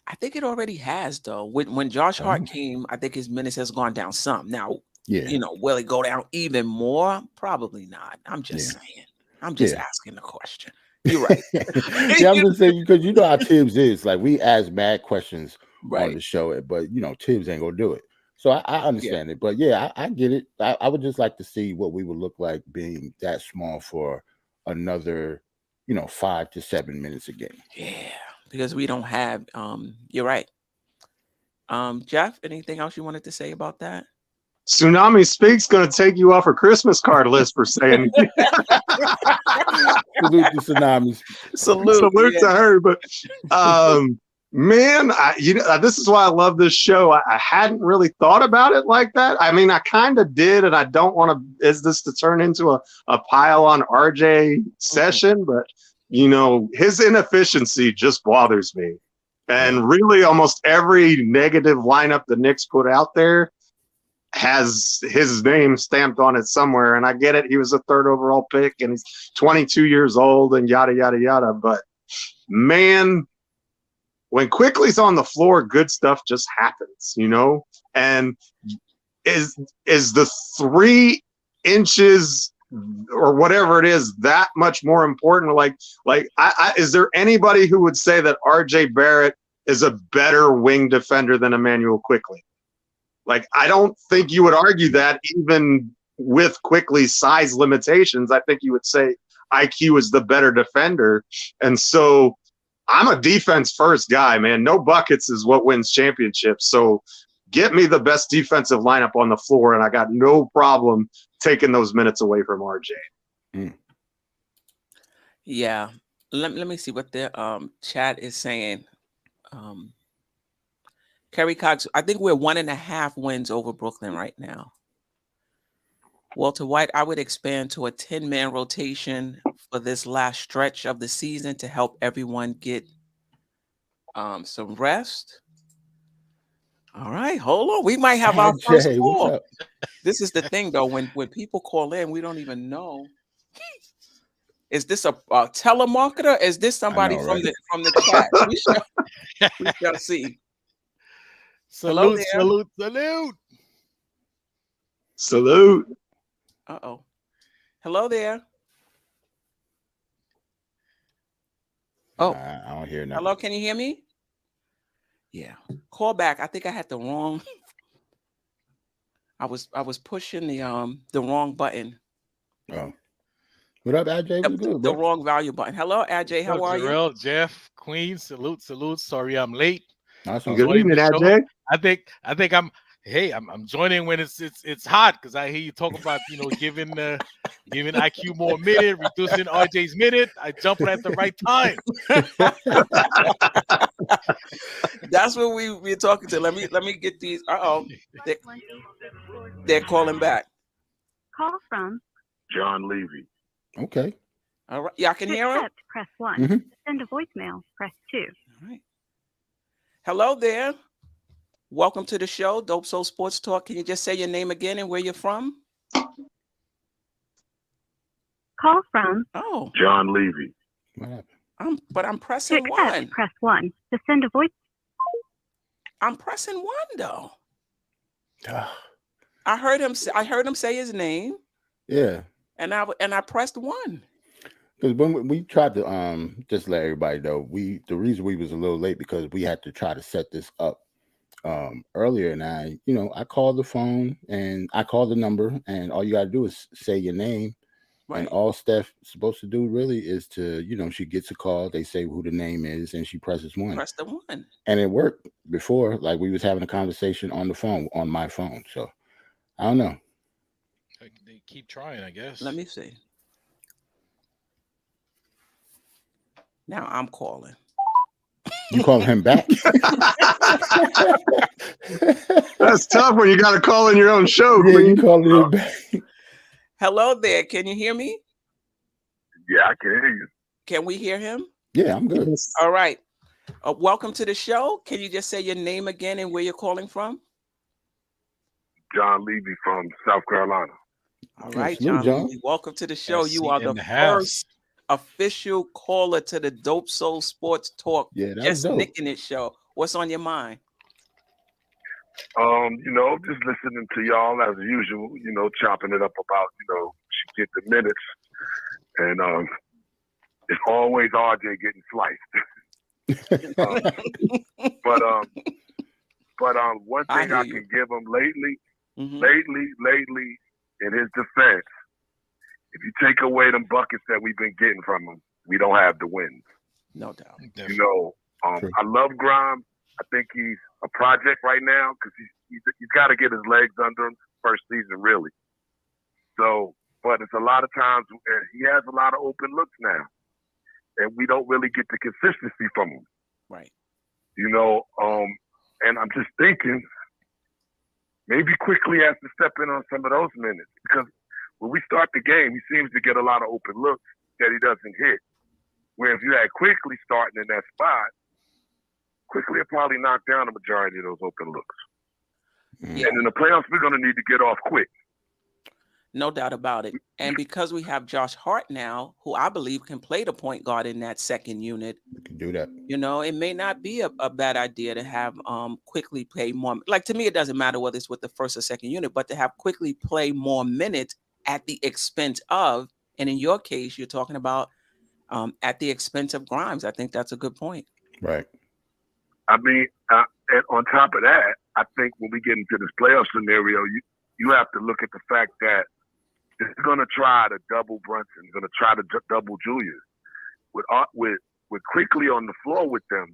I think it already has, though. When Josh Hart came, I think his minutes has gone down some. Now, will it go down even more? Probably not. I'm just saying. I'm just asking the question. You're right. I'm just saying, because you know how Tibbs is. Like, we ask mad questions on the show, but Tibbs ain't gonna do it. So I understand it. But I get it. I would just like to see what we would look like being that small for another, 5 to 7 minutes a game. Yeah, because we don't have. You're right. Jeff, anything else you wanted to say about that? Tsunami Speaks going to take you off a Christmas card list for saying. Salute to Tsunami. Salute to her. But man, this is why I love this show. I hadn't really thought about it like that. I mean, I kind of did, and I don't want to. Is this to turn into a pile on RJ session? But his inefficiency just bothers me, and really, almost every negative lineup the Knicks put out there has his name stamped on it somewhere. And I get it. He was a 3rd overall pick and he's 22 years old and yada, yada, yada. But man, when Quickley's on the floor, good stuff just happens, you know? And is the 3 inches or whatever it is that much more important? Like is there anybody who would say that RJ Barrett is a better wing defender than Emmanuel Quickley? Like, I don't think you would argue that even with Quickley's size limitations. I think you would say IQ is the better defender. And so I'm a defense first guy, man. No buckets is what wins championships. So get me the best defensive lineup on the floor, and I got no problem taking those minutes away from RJ. Yeah. Let me see what the chat is saying. Kerry Cox, I think we're 1.5 wins over Brooklyn right now. Walter White, I would expand to a 10-man rotation for this last stretch of the season to help everyone get some rest. All right, hold on. We might have our first call. This is the thing, though. When people call in, we don't even know. Is this a telemarketer? Is this somebody from the chat? We shall see. Salute, Hello salute. Salute. Uh-oh. Hello there. Oh, I don't hear nothing. hello. Can you hear me? Yeah. Call back. I think I had the wrong. I was pushing the wrong button. Oh. What up, AJ? What's good, The bro? wrong value button. Hello, AJ. How are you? Jeff, Queen, salute. Sorry, I'm late. Awesome. Good evening, AJ. I think I'm joining when it's hot, because I hear you talk about, giving IQ more minute, reducing RJ's minute. I jump at the right time. That's what we're talking to. Let me get these. They're calling back. Call from John Levy. Okay. All right. Y'all can hear him? press 1. Mm-hmm. Send a voicemail, press 2. All right. Hello there. Welcome to the show, Dope Soul Sports Talk. Can you just say your name again and where you're from? Call from John Levy. What happened? I'm pressing 1. Press 1 to send a voice. I'm pressing 1 though. I heard him say his name. Yeah. And I pressed 1. Because when we tried to just let everybody know, the reason we was a little late because we had to try to set this up earlier, and I called the phone and I called the number, and all you got to do is say your name. Right. And all Steph's supposed to do really is to, she gets a call, they say who the name is, and she presses 1. Press the 1. And it worked before, like we was having a conversation on the phone, on my phone. So I don't know. They keep trying, I guess. Let me see. Now I'm calling. You call him back? That's tough when you got to call in your own show. Yeah, you call him back. Hello there. Can you hear me? Yeah, I can hear you. Can we hear him? Yeah, I'm good. All right. Welcome to the show. Can you just say your name again and where you're calling from? John Levy from South Carolina. All right, John. Levy, welcome to the show. You are the first official caller to the Dope Soul Sports Talk. Yeah, that's Just dope. Nicking It show. What's on your mind? Just listening to y'all as usual, chopping it up about, she get the minutes. And it's always RJ getting sliced. But one thing I can give him lately, in his defense, if you take away them buckets that we've been getting from him, we don't have the wins. No doubt. I love Grimes. I think he's a project right now because he's got to get his legs under him first season, really. So, but it's a lot of times he has a lot of open looks now, and we don't really get the consistency from him. Right. And I'm just thinking maybe Quickley has to step in on some of those minutes, because when we start the game, he seems to get a lot of open looks that he doesn't hit. Where if you had Quickley starting in that spot, Quickley will probably knock down the majority of those open looks. And in the playoffs, we're going to need to get off quick. No doubt about it. And because we have Josh Hart now, who I believe can play the point guard in that second unit, You can do that. you know, it may not be a bad idea to have Quickly play more. Like, to me, it doesn't matter whether it's with the first or second unit, but to have Quickly play more minutes at the expense of, and in your case, you're talking about at the expense of Grimes. I think that's a good point. Right. I mean, and on top of that, I think when we get into this playoff scenario, you have to look at the fact that they're going to try to double Brunson, going to try to double Julius. With Quickly on the floor with them,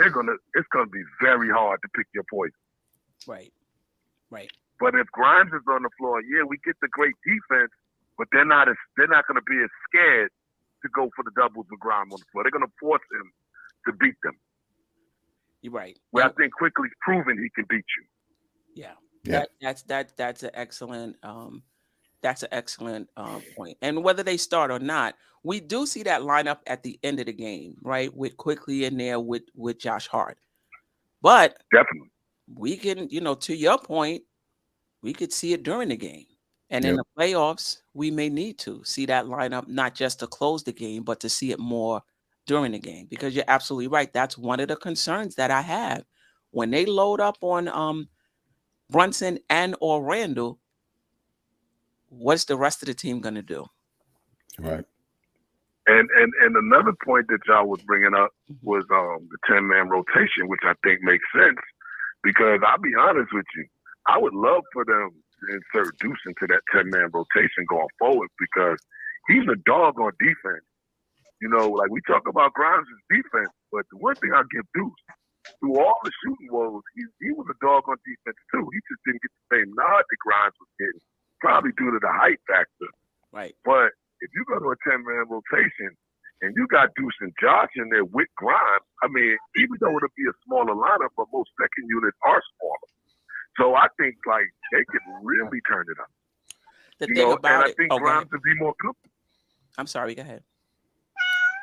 it's going to be very hard to pick your poison. Right. Right. But if Grimes is on the floor, yeah, we get the great defense, but they're not going to be as scared to go for the doubles with Grimes on the floor. They're going to force him to beat them. You're right. Where I think Quickly's proven he can beat you. Yeah. Yeah. That's an excellent point. And whether they start or not, we do see that lineup at the end of the game, right? With Quickly in there with Josh Hart. But Definitely. we can, you know, to your point, we could see it during the game. And in the playoffs, we may need to see that lineup, not just to close the game, but to see it more during the game, because you're absolutely right. That's one of the concerns that I have when they load up on Brunson and or Randall. What's the rest of the team going to do? Right. And another point that y'all was bringing up was the 10-man rotation, which I think makes sense, because I'll be honest with you, I would love for them to insert Deuce into that 10-man rotation going forward, because he's a dog on defense. You know, like we talk about Grimes' defense, but the one thing I'll give Deuce, through all the shooting woes, he was a dog on defense too. He just didn't get the same nod that Grimes was getting, probably due to the height factor. Right. But if you go to a 10-man rotation and you got Deuce and Josh in there with Grimes, I mean, even though it'll be a smaller lineup, but most second units are smaller. So I think like they could really turn it up. The thing about and I think Grimes would be more comfortable. I'm sorry, go ahead.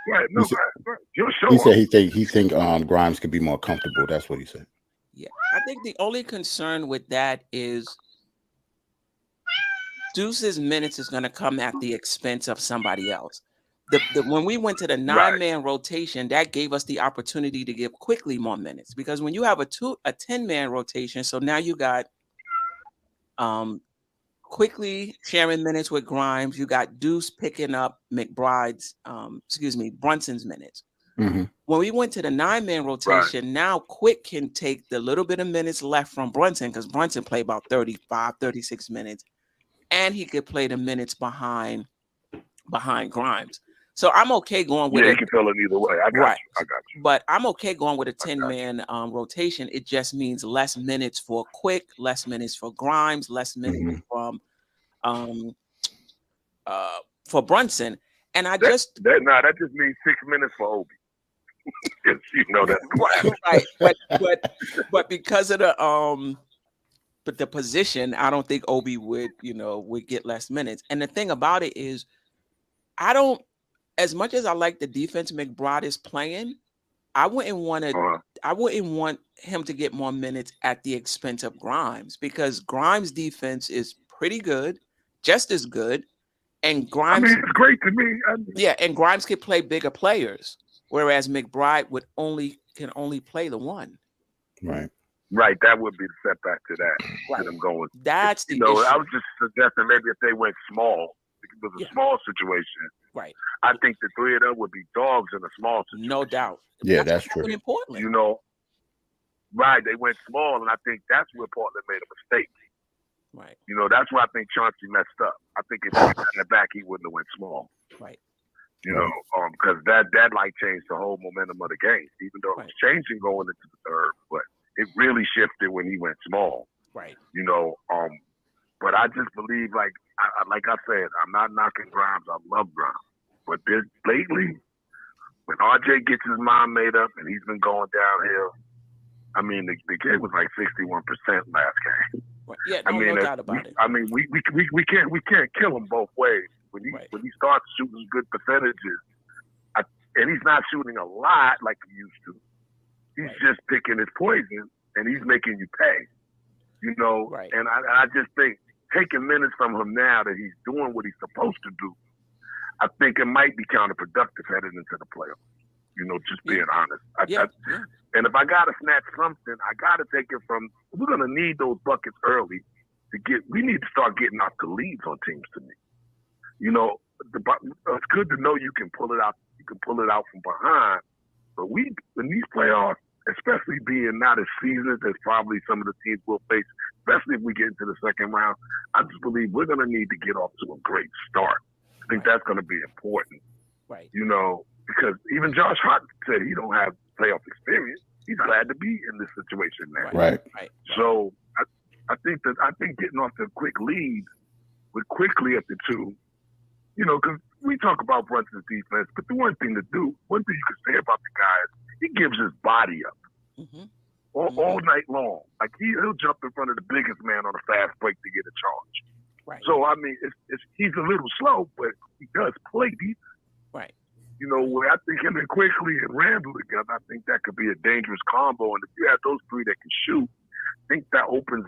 Right, no, right. You'll show He up. said he think Grimes could be more comfortable. That's what he said. Yeah, I think the only concern with that is Deuce's minutes is going to come at the expense of somebody else. When we went to the 9-man rotation, that gave us the opportunity to give Quickly more minutes, because when you have a 10-man rotation, so now you got Quickly sharing minutes with Grimes, you got Deuce picking up Brunson's minutes. Mm-hmm. When we went to the 9-man rotation, now Quick can take the little bit of minutes left from Brunson, because Brunson played about 35, 36 minutes, and he could play the minutes behind Grimes. So I'm okay going with it. Yeah, you can tell it either way. I got you. But I'm okay going with a 10-man rotation. It just means less minutes for Quick, less minutes for Grimes, less minutes for Brunson. And that just means 6 minutes for Obi. You know that's right. But because of the position, I don't think Obi would get less minutes. And the thing about it is, as much as I like the defense McBride is playing, I wouldn't want him to get more minutes at the expense of Grimes, because Grimes' defense is pretty good, just as good, and Grimes. I mean, it's great to me. And Grimes could play bigger players, whereas McBride can only play the one. Right. Right, that would be the setback to that. Right. I'm going. That's the issue. I was just suggesting maybe if they went small, it was a small situation. Right. I think the three of them would be dogs in a small situation. No doubt. Yeah, that's true. In Portland. Right, they went small, and I think that's where Portland made a mistake. Right. That's where I think Chauncey messed up. I think if he got in the back, he wouldn't have went small. Right. Because that like changed the whole momentum of the game, even though it was changing going into the third, but it really shifted when he went small. Right. But I just believe, like I said, I'm not knocking Grimes. I love Grimes. But lately, when RJ gets his mind made up and he's been going downhill, I mean, the game was like 61% last game. Right. Yeah, no doubt about it. I mean, we can't kill him both ways. When he starts shooting good percentages, and he's not shooting a lot like he used to. He's just picking his poison, and he's making you pay. Right. And I just think taking minutes from him now that he's doing what he's supposed to do, I think it might be counterproductive headed into the playoffs. You know, just being honest. And if I got to snatch something, I got to take it from, we're going to need those buckets early we need to start getting out the leads on teams to me. You know, it's good to know you can pull it out. You can pull it out from behind. But in these playoffs, especially being not as seasoned as probably some of the teams will face, especially if we get into the second round, I just believe we're going to need to get off to a great start. I think that's going to be important. Right. You know, because even Josh Hart said he don't have playoff experience. He's glad to be in this situation now. Right. So I think getting off the quick lead with Quickley at the 2, you know, because we talk about Brunson's defense, but the one thing you can say about the guy is he gives his body up all night long. Like he'll jump in front of the biggest man on a fast break to get a charge. Right. So I mean, he's a little slow, but he does play defense. Right. You know, where I think him and Quickley and Randall together, I think that could be a dangerous combo. And if you have those three that can shoot, I think that'll open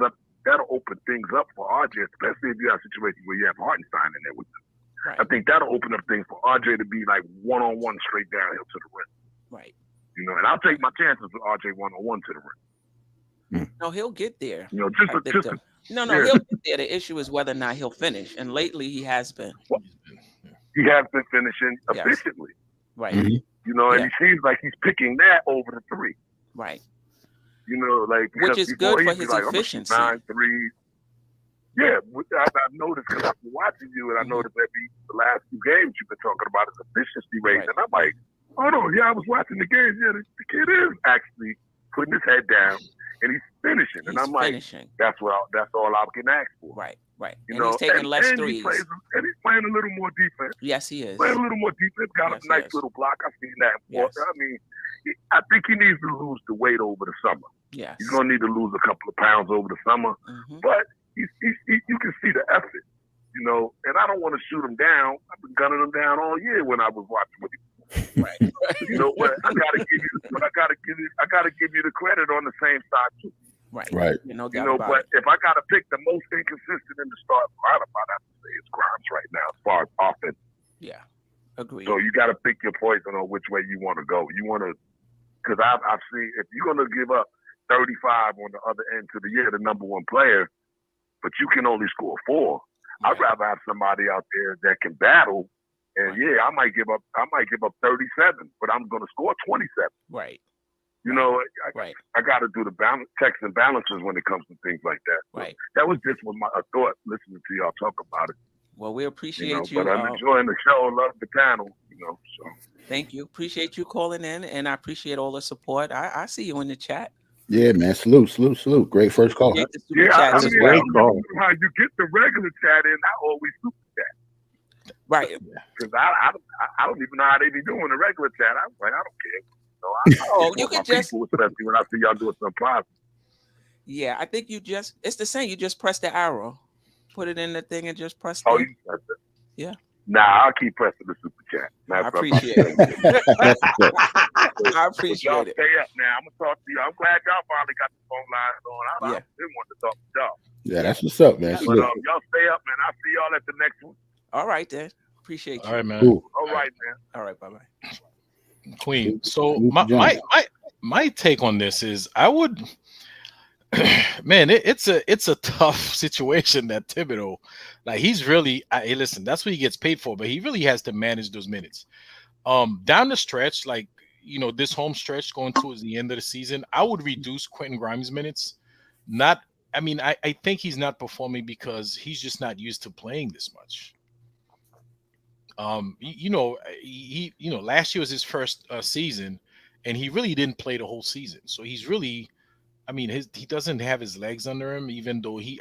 things up for RJ, especially if you have a situation where you have Hartenstein in there with them. Right. I think that'll open up things for RJ to be like one-on-one straight downhill to the rim. Right. You know, and I'll take my chances with RJ one-on-one to the rim. No, he'll get there. You know, he'll get there. The issue is whether or not he'll finish. And lately he has been. Well, he has been finishing efficiently. Right. You know, and he seems like he's picking that over the 3. Right. You know, like, which is good for his efficiency. 9 threes. Yeah, I've noticed because I've been watching you, and I noticed that the last 2 games you've been talking about his efficiency rate, and I'm like, oh no, I was watching the games. Yeah, the kid is actually putting his head down and he's finishing, and I'm like, that's all I can ask for. Right. You and know, he's taking less threes. He's playing a little more defense. Yes, he is. Playing a little more defense. Got a nice little block. I've seen that. Yes. I mean, I think he needs to lose the weight over the summer. Yes. He's going to need to lose a couple of pounds over the summer. But you can see the effort, you know, and I don't want to shoot him down. I've been gunning him down all year when I was watching with him. Right. You know what? I gotta give you the credit on the same side too. Right. You know, but if I gotta pick the most inconsistent in the start lineup, I'd have to say it's Grimes right now as far as offense. Yeah. Agreed. So you gotta pick your poison on which way you want to go. You want to, because I've seen if you're gonna give up 35 on the other end to the the number 1 player, but you can only score 4. I'd rather have somebody out there that can battle. And I might give up 37, but I'm going to score 27. Right. You know, I got to do the checks and balances when it comes to things like that. Right. So that was just my thought listening to y'all talk about it. Well, we appreciate you. But I'm enjoying the show. Love the panel. You know, so thank you. Appreciate you calling in, and I appreciate all the support. I see you in the chat. Yeah, man. Salute. Great first call. I mean, I don't know how you get the regular chat in. I always super chat. Right. Because I don't even know how they be doing the regular chat. I'm like, I don't care. You can just, especially when I see y'all doing some positive. Yeah, I think it's the same. You just press the arrow, put it in the thing, and just press. You press it. Yeah. Nah, I'll keep pressing the super chat. I appreciate it. I appreciate it. Stay up now. I'm gonna talk to you. I'm glad y'all finally got the phone lines on. I didn't want to talk to y'all. Yeah, that's what's up, man. But y'all stay up, man. I'll see y'all at the next one. All right, then. Appreciate you. All right, man. Cool. All right, man. All right, bye-bye. Queen. So my take on this is I would man, it's a tough situation that Thibodeau, like he's really hey, listen, that's what he gets paid for, but he really has to manage those minutes. Down the stretch, like this home stretch going towards the end of the season, I would reduce Quentin Grimes' minutes. I think he's not performing because he's just not used to playing this much. Last year was his first season, and he really didn't play the whole season. So he's really, he doesn't have his legs under him, even though you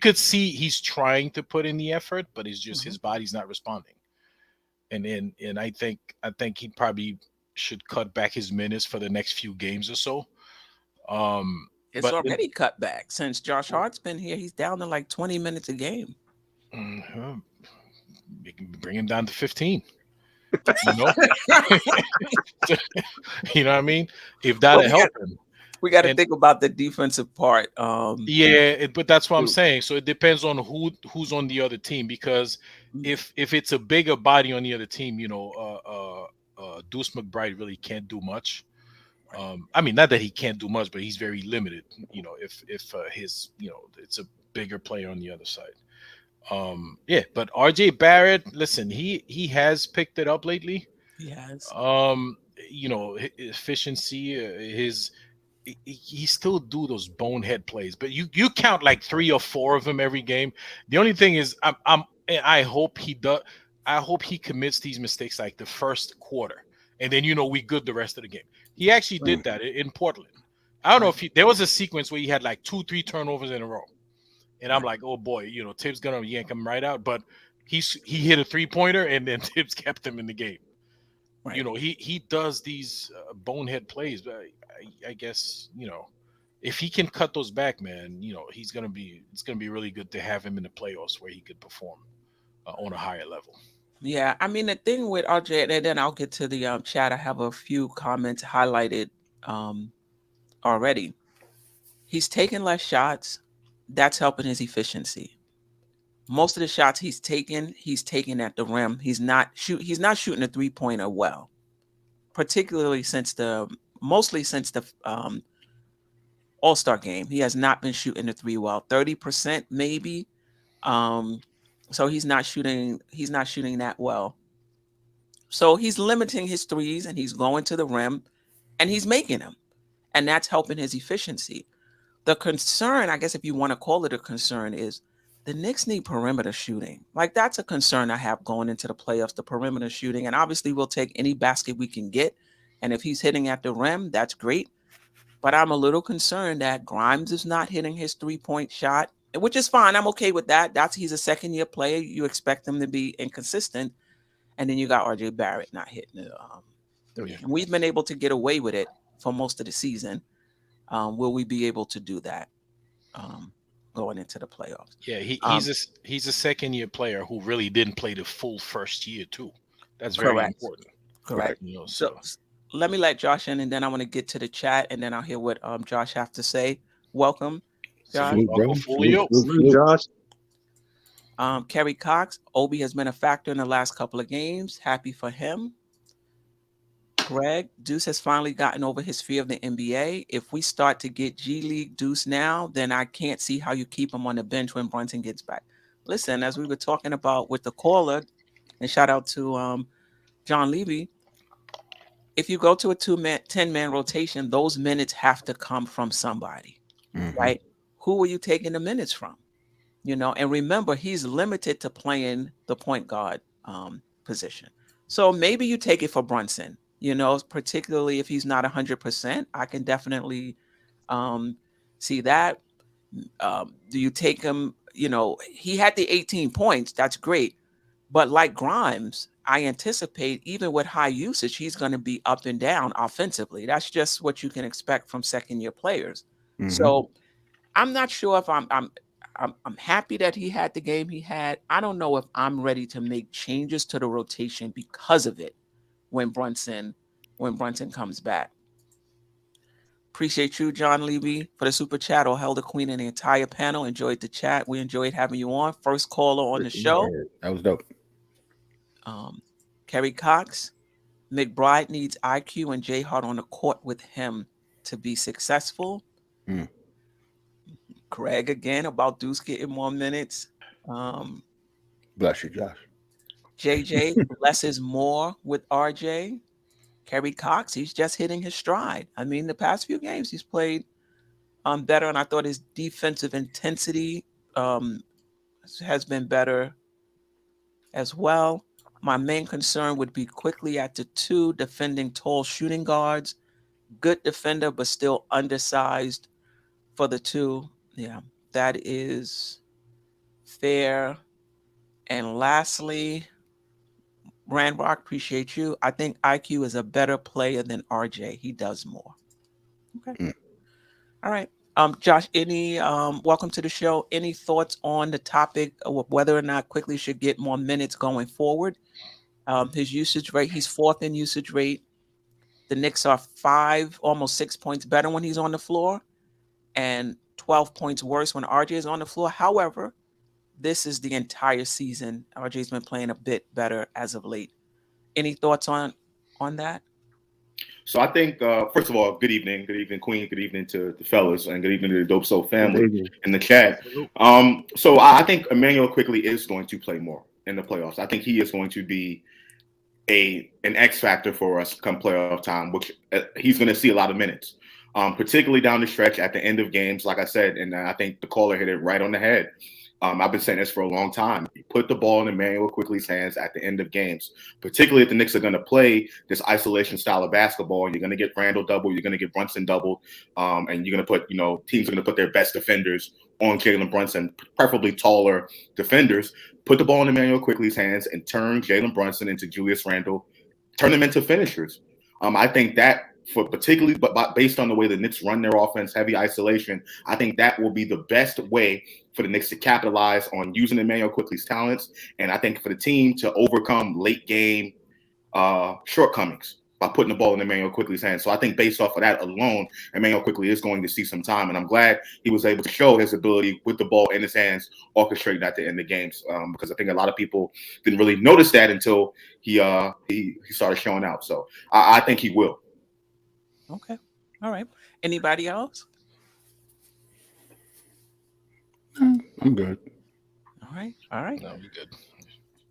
could see he's trying to put in the effort, but it's just his body's not responding. And I think he probably should cut back his minutes for the next few games or so. It's already cut back since Josh Hart's been here. He's down to like 20 minutes a game. You can bring him down to 15. You know what I mean? If that'll help him. We got to And think about the defensive part. yeah, but that's what I'm True. saying. So it depends on who's on the other team, because if it's a bigger body on the other team, Deuce McBride really can't do much. I mean, not that he can't do much, but he's very limited. If his it's a bigger player on the other side. Yeah, but RJ Barrett, listen, he has picked it up lately. Yes. Efficiency, he still do those bonehead plays, but you count like 3 or 4 of them every game. The only thing is, I hope he does. I hope he commits these mistakes like the first quarter, and then we good the rest of the game. He actually did that in Portland. I don't know if there was a sequence where he had like 2-3 turnovers in a row, and I'm like, oh boy, Tibbs gonna yank him right out. But he hit a 3-pointer, and then Tibbs kept him in the game. Right. He does these bonehead plays, but I guess if he can cut those back, man, it's gonna be really good to have him in the playoffs where he could perform on a higher level. Yeah, I mean, the thing with RJ, and then I'll get to the chat. I have a few comments highlighted already. He's taking less shots. That's helping his efficiency. Most of the shots he's taking at the rim. He's not shooting a 3-pointer well, particularly mostly since the All-Star game. He has not been shooting the 3 well. 30% maybe. So he's not shooting that well. So he's limiting his threes, and he's going to the rim, and he's making them. And that's helping his efficiency. The concern, I guess if you want to call it a concern, is the Knicks need perimeter shooting. Like, that's a concern I have going into the playoffs, the perimeter shooting. And obviously we'll take any basket we can get. And if he's hitting at the rim, that's great. But I'm a little concerned that Grimes is not hitting his 3-point shot, which is fine. I'm okay with that. He's a second-year player. You expect him to be inconsistent. And then you got RJ Barrett not hitting the 3. And we've been able to get away with it for most of the season. Will we be able to do that going into the playoffs? Yeah, he's a second-year player who really didn't play the full first year too. That's very important. Correct. So let me let Josh in, and then I want to get to the chat, and then I'll hear what Josh have to say. Welcome, Josh. Josh. Kerry Cox, Obi has been a factor in the last couple of games. Happy for him. Greg, Deuce has finally gotten over his fear of the NBA. If we start to get G League Deuce now, then I can't see how you keep him on the bench when Brunson gets back. Listen, as we were talking about with the caller, and shout out to John Levy, if you go to a 10-man rotation, those minutes have to come from somebody, right? Who are you taking the minutes from? And remember, he's limited to playing the point guard position. So maybe you take it for Brunson, particularly if he's not 100%. I can definitely see that. Do you take him? He had the 18 points. That's great. But like Grimes, I anticipate even with high usage, he's going to be up and down offensively. That's just what you can expect from second-year players. So I'm not sure if I'm happy that he had the game he had. I don't know if I'm ready to make changes to the rotation because of it when Brunson comes back. Appreciate you, John Levy, for the super chat. Or Helder Queen and the entire panel. Enjoyed the chat. We enjoyed having you on. First caller on the show. That was dope. Kerry Cox, McBride needs IQ and J Hart on the court with him to be successful. Craig again about Deuce getting more minutes. Bless you, Josh. JJ, less is more with RJ. Kerry Cox, he's just hitting his stride. I mean, the past few games he's played better, and I thought his defensive intensity has been better as well. My main concern would be Quickley at the 2, defending tall shooting guards. Good defender, but still undersized for the 2. Yeah, that is fair. And lastly, Randrock, appreciate you. I think IQ is a better player than RJ. He does more. Okay. All right. Josh, welcome to the show. Any thoughts on the topic of whether or not Quickley should get more minutes going forward? His usage rate, he's 4th in usage rate. The Knicks are almost 6 points better when he's on the floor, and 12 points worse when RJ is on the floor. However, this is the entire season. RJ's been playing a bit better as of late. Any thoughts on that? So I think, first of all, good evening, Queen, good evening to the fellas, and good evening to the Dope Soul family in the chat. So I think Emmanuel Quickley is going to play more in the playoffs. I think he is going to be an X factor for us come playoff time, which he's going to see a lot of minutes, particularly down the stretch at the end of games, like I said, and I think the caller hit it right on the head. I've been saying this for a long time. You put the ball in Emmanuel Quickley's hands at the end of games, particularly if the Knicks are going to play this isolation style of basketball. You're going to get Randall double, you're going to get Brunson double, and you're going to put, teams are going to put their best defenders on Jalen Brunson, preferably taller defenders. Put the ball in Emmanuel Quickley's hands and turn Jalen Brunson into Julius Randle, turn them into finishers. I think that, but based on the way the Knicks run their offense, heavy isolation, I think that will be the best way for the Knicks to capitalize on using Emmanuel Quickley's talents, and I think for the team to overcome late game shortcomings by putting the ball in Emmanuel Quickley's hands. So I think based off of that alone, Emmanuel Quickley is going to see some time, and I'm glad he was able to show his ability with the ball in his hands, orchestrating at the end of games, because I think a lot of people didn't really notice that until he started showing out. So I think he will. Okay. All right. Anybody else? I'm good. All right. All right. No, you're good.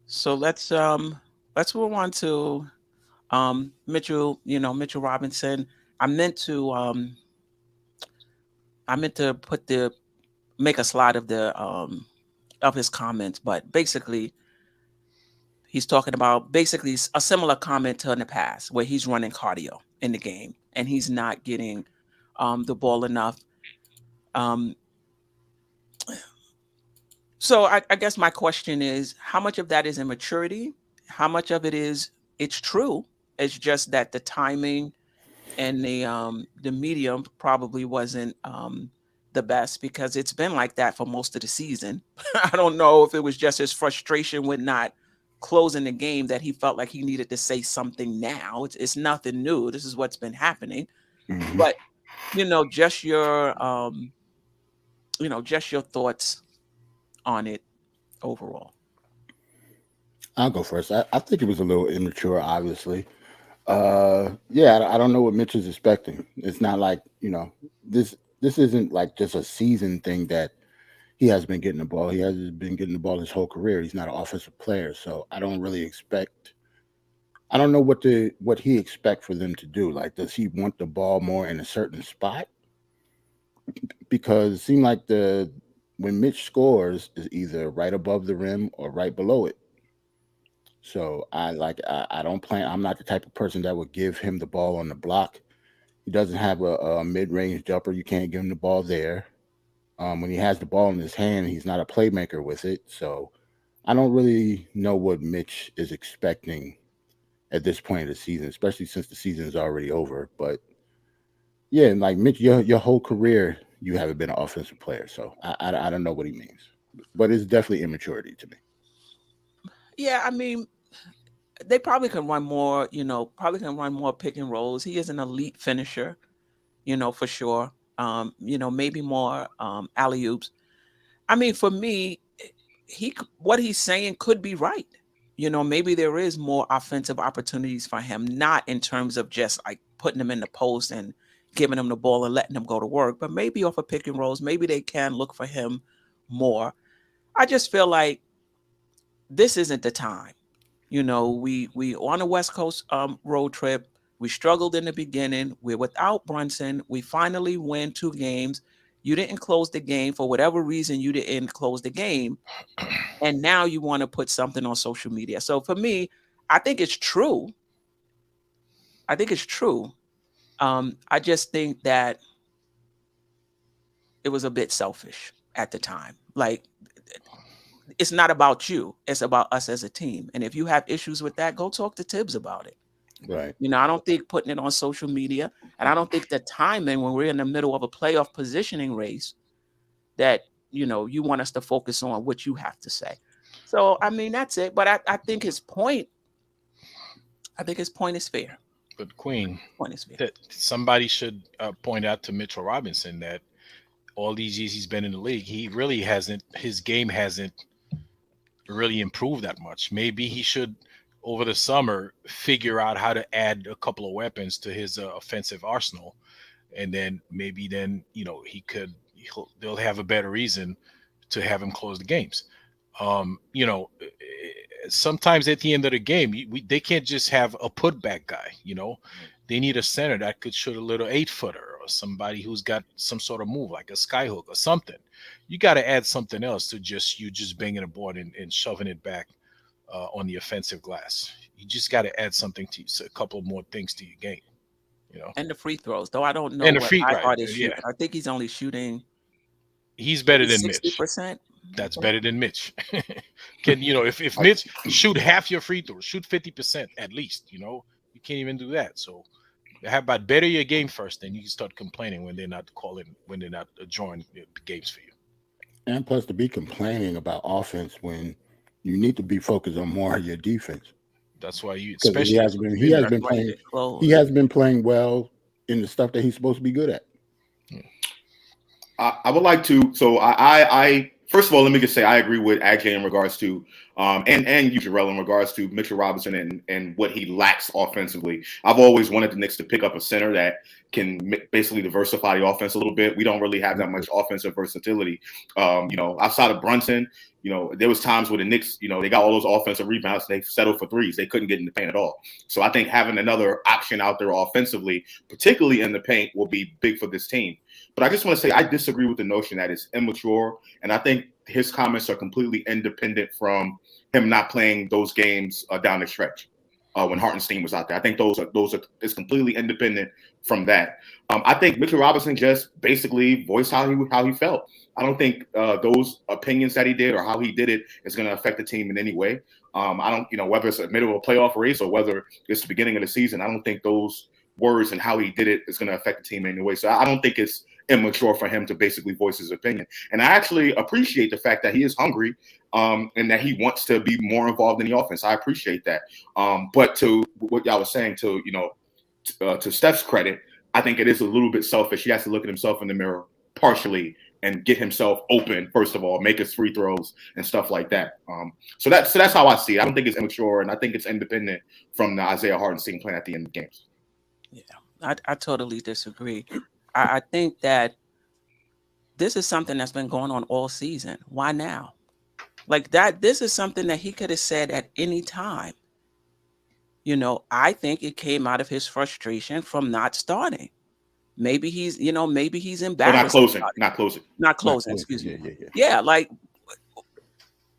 So let's move on to Mitchell, Mitchell Robinson. I meant to make a slide of his comments, but basically he's talking about a similar comment to in the past where he's running cardio in the game and he's not getting the ball enough. So I guess my question is, how much of that is immaturity? How much of it is it's true? It's just that the timing and the medium probably wasn't the best, because it's been like that for most of the season. I don't know if it was just his frustration with not closing the game that he felt like he needed to say something now. It's nothing new. This is what's been happening. Mm-hmm. But just your thoughts on it overall. I'll go first. I think it was a little immature, obviously. I don't know what Mitch is expecting. It's not like, this isn't like just a season thing that he has been getting the ball. He has been getting the ball his whole career. He's not an offensive player. So I don't know what he expects for them to do. Like, does he want the ball more in a certain spot? Because it seemed like when Mitch scores is either right above the rim or right below it. So I'm not the type of person that would give him the ball on the block. He doesn't have a mid-range jumper. You can't give him the ball there. When he has the ball in his hand, he's not a playmaker with it. So I don't really know what Mitch is expecting at this point of the season, especially since the season is already over. But yeah, like Mitch, your whole career, you haven't been an offensive player. So I don't know what he means, but it's definitely immaturity to me. Yeah, I mean, they probably can run more, pick and rolls. He is an elite finisher, for sure. Maybe more alley-oops. I mean, for me, what he's saying could be right. Maybe there is more offensive opportunities for him, not in terms of just like putting him in the post and giving him the ball and letting him go to work, but maybe off of pick and rolls, maybe they can look for him more. I just feel like this isn't the time. We on a West Coast road trip. We struggled in the beginning. We're without Brunson. We finally win 2 games. You didn't close the game for whatever reason. You didn't close the game, and now you want to put something on social media. So for me, I think it's true. I just think that it was a bit selfish at the time. Like, it's not about you. It's about us as a team. And if you have issues with that, go talk to Tibbs about it. Right. I don't think putting it on social media, and I don't think the timing when we're in the middle of a playoff positioning race that, you want us to focus on what you have to say. So, I mean, that's it. But I think his point is fair. But Queen, Point is fair. that somebody should point out to Mitchell Robinson that all these years he's been in the league, he really hasn't. His game hasn't really improved that much. Maybe he should, over the summer, figure out how to add a couple of weapons to his offensive arsenal, and then maybe they'll have a better reason to have him close the games. Sometimes at the end of the game, they can't just have a putback guy. They need a center that could shoot a little 8-footer or somebody who's got some sort of move like a skyhook or something. You got to add something else to just banging a board and shoving it back on the offensive glass. You just got to add something to a couple more things to your game. And the free throws, though I don't know and the what free Art is yeah. shooting. I think he's only shooting. He's better than 60%. Mitch. That's better than Mitch. If Mitch shoot half your free throws, shoot 50% at least. You can't even do that. So how about better your game first, then you can start complaining when they're not drawing the games for you. And plus, to be complaining about offense when you need to be focused on more of your defense. That's why he has been playing well in the stuff that he's supposed to be good at. I would like to. So I first of all, let me just say I agree with AJ in regards to and you, Jarrell, in regards to Mitchell Robinson and what he lacks offensively. I've always wanted the Knicks to pick up a center that can basically diversify the offense a little bit. We don't really have that much offensive versatility. Outside of Brunson, there was times where the Knicks, they got all those offensive rebounds. They settled for threes. They couldn't get in the paint at all. So I think having another option out there offensively, particularly in the paint, will be big for this team. But I just want to say I disagree with the notion that it's immature. And I think his comments are completely independent from him not playing those games down the stretch when Hartenstein was out there. I think it's completely independent from that. I think Mitchell Robinson just basically voiced how he felt. I don't think those opinions that he did or how he did it is going to affect the team in any way. I don't, whether it's a middle of a playoff race or whether it's the beginning of the season, I don't think those words and how he did it is going to affect the team in any way. So I don't think it's immature for him to basically voice his opinion. And I actually appreciate the fact that he is hungry and that he wants to be more involved in the offense. I appreciate that. But to what y'all was saying, to Steph's credit, I think it is a little bit selfish. He has to look at himself in the mirror partially and get himself open, first of all, make his free throws and stuff like that. So that's how I see it. I don't think it's immature, and I think it's independent from the Isaiah Hartenstein playing at the end of games. Yeah, I totally disagree. I think that this is something that's been going on all season. Why now? Like that, this is something that he could have said at any time. I think it came out of his frustration from not starting. Maybe he's embarrassed. Not closing. Excuse me. Yeah, like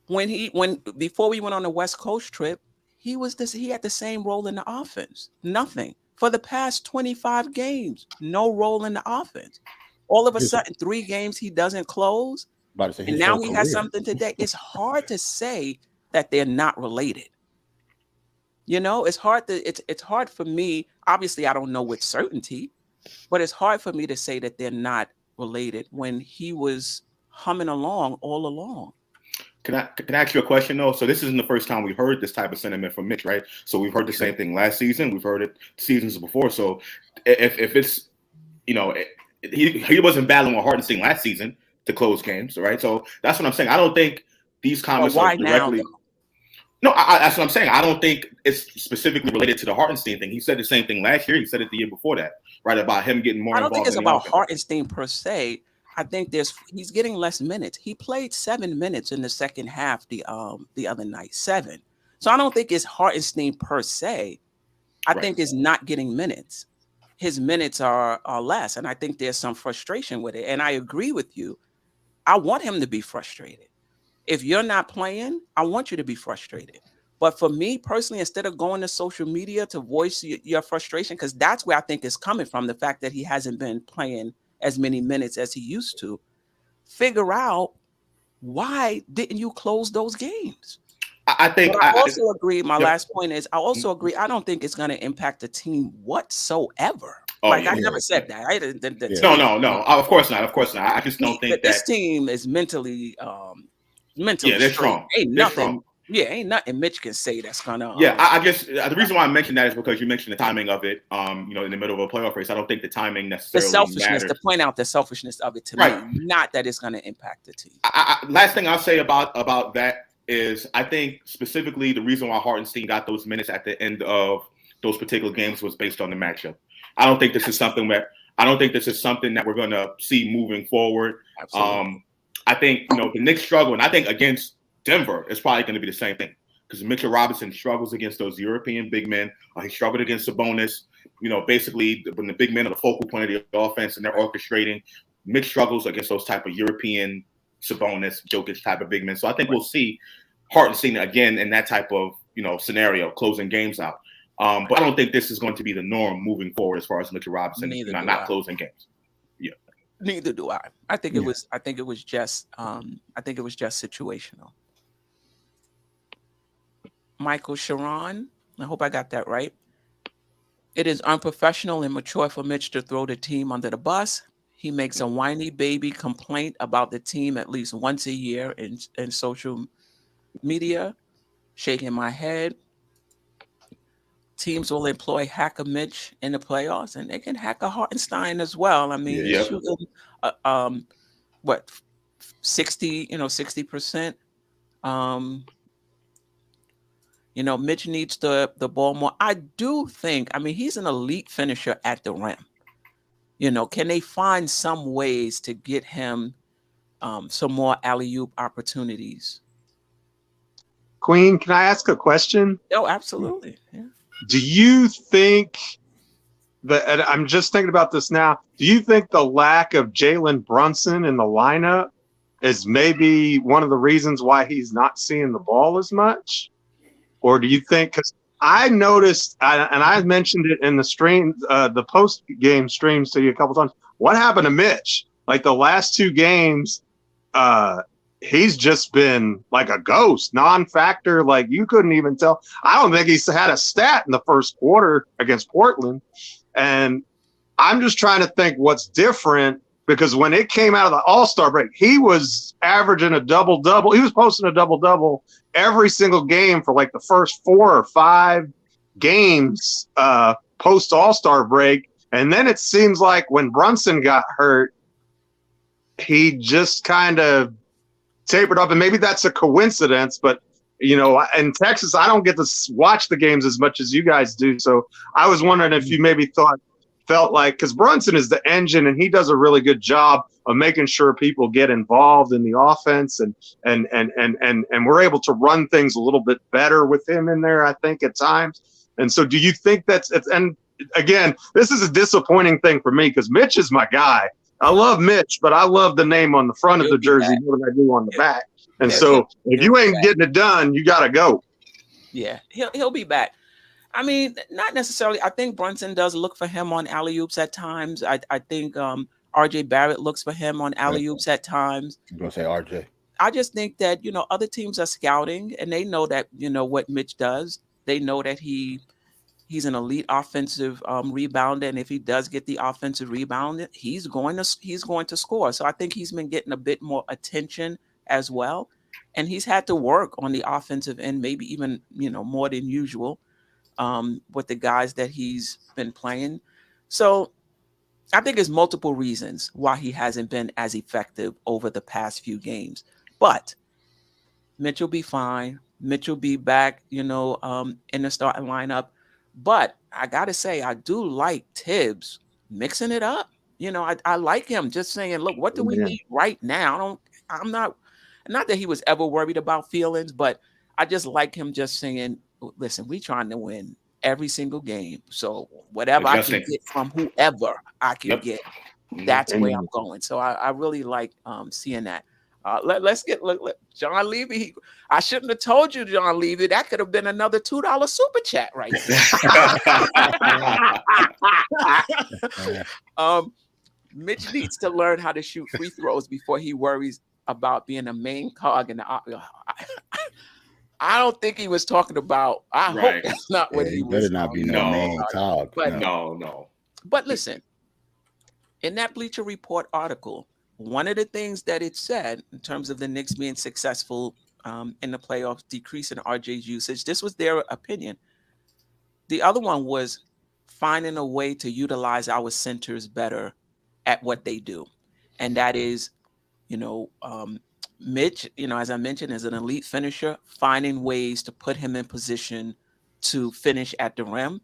before we went on the West Coast trip, he had the same role in the offense. Nothing. For the past 25 games, no role in the offense. All of a sudden, 3 games he doesn't close, and now he has something today. It's hard to say that they're not related. It's hard for me. Obviously, I don't know with certainty, but it's hard for me to say that they're not related when he was humming along all along. Can I ask you a question though? So this isn't the first time we heard this type of sentiment from Mitch, right? So we've heard the same thing last season. We've heard it seasons before. So if it's, he wasn't battling with Hartenstein last season to close games, right? So that's what I'm saying. I don't think these comments are directly. No, that's what I'm saying. I don't think it's specifically related to the Hartenstein thing. He said the same thing last year. He said it the year before that, right? About him getting more involved. I don't think it's about Hartenstein per se. I think he's getting less minutes. He played 7 minutes in the second half the other night, 7. So I don't think it's Hartenstein per se. I think it's not getting minutes. His minutes are less, and I think there's some frustration with it. And I agree with you. I want him to be frustrated. If you're not playing, I want you to be frustrated. But for me personally, instead of going to social media to voice your frustration, because that's where I think it's coming from, the fact that he hasn't been playing as many minutes as he used to, figure out why didn't you close those games? I think I also agree. My last point is I also agree. I don't think it's going to impact the team whatsoever. I never said that. No. Of course not. I just don't think that this team is mentally they're strong. Ain't nothing. Yeah, ain't nothing Mitch can say that's gonna. Yeah, I guess the reason why I mentioned that is because you mentioned the timing of it. You know, in the middle of a playoff race, I don't think the timing the necessarily selfishness matters. to point out the selfishness of it to Right. me, not that it's going to impact the team. Last thing I'll say about that is I think specifically the reason why Hartenstein got those minutes at the end of those particular games was based on the matchup. I don't think this is something that we're going to see moving forward. Absolutely. I think, you know, the Knicks struggle, and I think against Denver, it's probably going to be the same thing because Mitchell Robinson struggles against those European big men. He struggled against Sabonis. You know, basically when the big men are the focal point of the offense and they're orchestrating, Mitch struggles against those type of European Sabonis, Jokic type of big men. So I think we'll see Hartenstein again in that type of, you know, scenario, closing games out. But I don't think this is going to be the norm moving forward as far as Mitchell Robinson not closing games. Yeah. Neither do I. I think it was just situational. Michael Sharon, I hope I got that right. It is unprofessional and mature for Mitch to throw the team under the bus. He makes a whiny baby complaint about the team at least once a year in social media. Shaking my head. Teams will employ Hacker Mitch in the playoffs, and they can hack a Hartenstein as well. I mean, he's shooting, 60%. You know, Mitch needs the ball more. I do think, I mean, he's an elite finisher at the rim. You know, can they find some ways to get him some more alley-oop opportunities? Queen, can I ask a question? Oh, absolutely. Yeah. Do you think that, and I'm just thinking about this now, do you think the lack of Jalen Brunson in the lineup is maybe one of the reasons why he's not seeing the ball as much? Or do you think, because I noticed, and I mentioned it in the stream, the post-game streams to you a couple times, what happened to Mitch? Like the last two games, he's just been like a ghost, non-factor. Like you couldn't even tell. I don't think he's had a stat in the first quarter against Portland. And I'm just trying to think what's different, because when it came out of the All-Star break, he was averaging a double-double. He was posting a double-double every single game for like the first 4 or 5 games post All-Star break. And then it seems like when Brunson got hurt, he just kind of tapered off, and maybe that's a coincidence, but you know, in Texas, I don't get to watch the games as much as you guys do. So I was wondering if you maybe felt like, because Brunson is the engine and he does a really good job of making sure people get involved in the offense, and we're able to run things a little bit better with him in there, I think, at times. And so do you think and again, this is a disappointing thing for me because Mitch is my guy. I love Mitch, but I love the name on the front of the jersey more than I do on the back. And so if you ain't getting it done, you got to go. Yeah, he'll be back. I mean, not necessarily. I think Brunson does look for him on alley-oops at times. I think RJ Barrett looks for him on alley-oops at times. I'm going to say RJ. I just think that, you know, other teams are scouting and they know that, you know, what Mitch does. They know that he's an elite offensive rebounder, and if he does get the offensive rebound, he's going to score. So I think he's been getting a bit more attention as well, and he's had to work on the offensive end, maybe even, you know, more than usual with the guys that he's been playing. So I think there's multiple reasons why he hasn't been as effective over the past few games, but Mitch will be fine. Mitch will be back, you know, in the starting lineup. But I got to say, I do like Tibbs mixing it up. You know, I like him just saying, look, what do we need right now? I'm not that he was ever worried about feelings, but I just like him just saying, listen, we trying to win every single game. So whatever I can get from whoever I can get, that's where I'm going. So I really like seeing that. Let's get John Levy. I shouldn't have told you, John Levy. That could have been another $2 super chat right there. Mitch needs to learn how to shoot free throws before he worries about being a main cog in the. I don't think he was talking about. I hope that's not what he was. Better not be no main cog. But no. But listen, in that Bleacher Report article, one of the things that it said in terms of the Knicks being successful in the playoffs, decreasing RJ's usage. This was their opinion. The other one was finding a way to utilize our centers better at what they do. And that is, Mitch, as I mentioned, is an elite finisher, finding ways to put him in position to finish at the rim.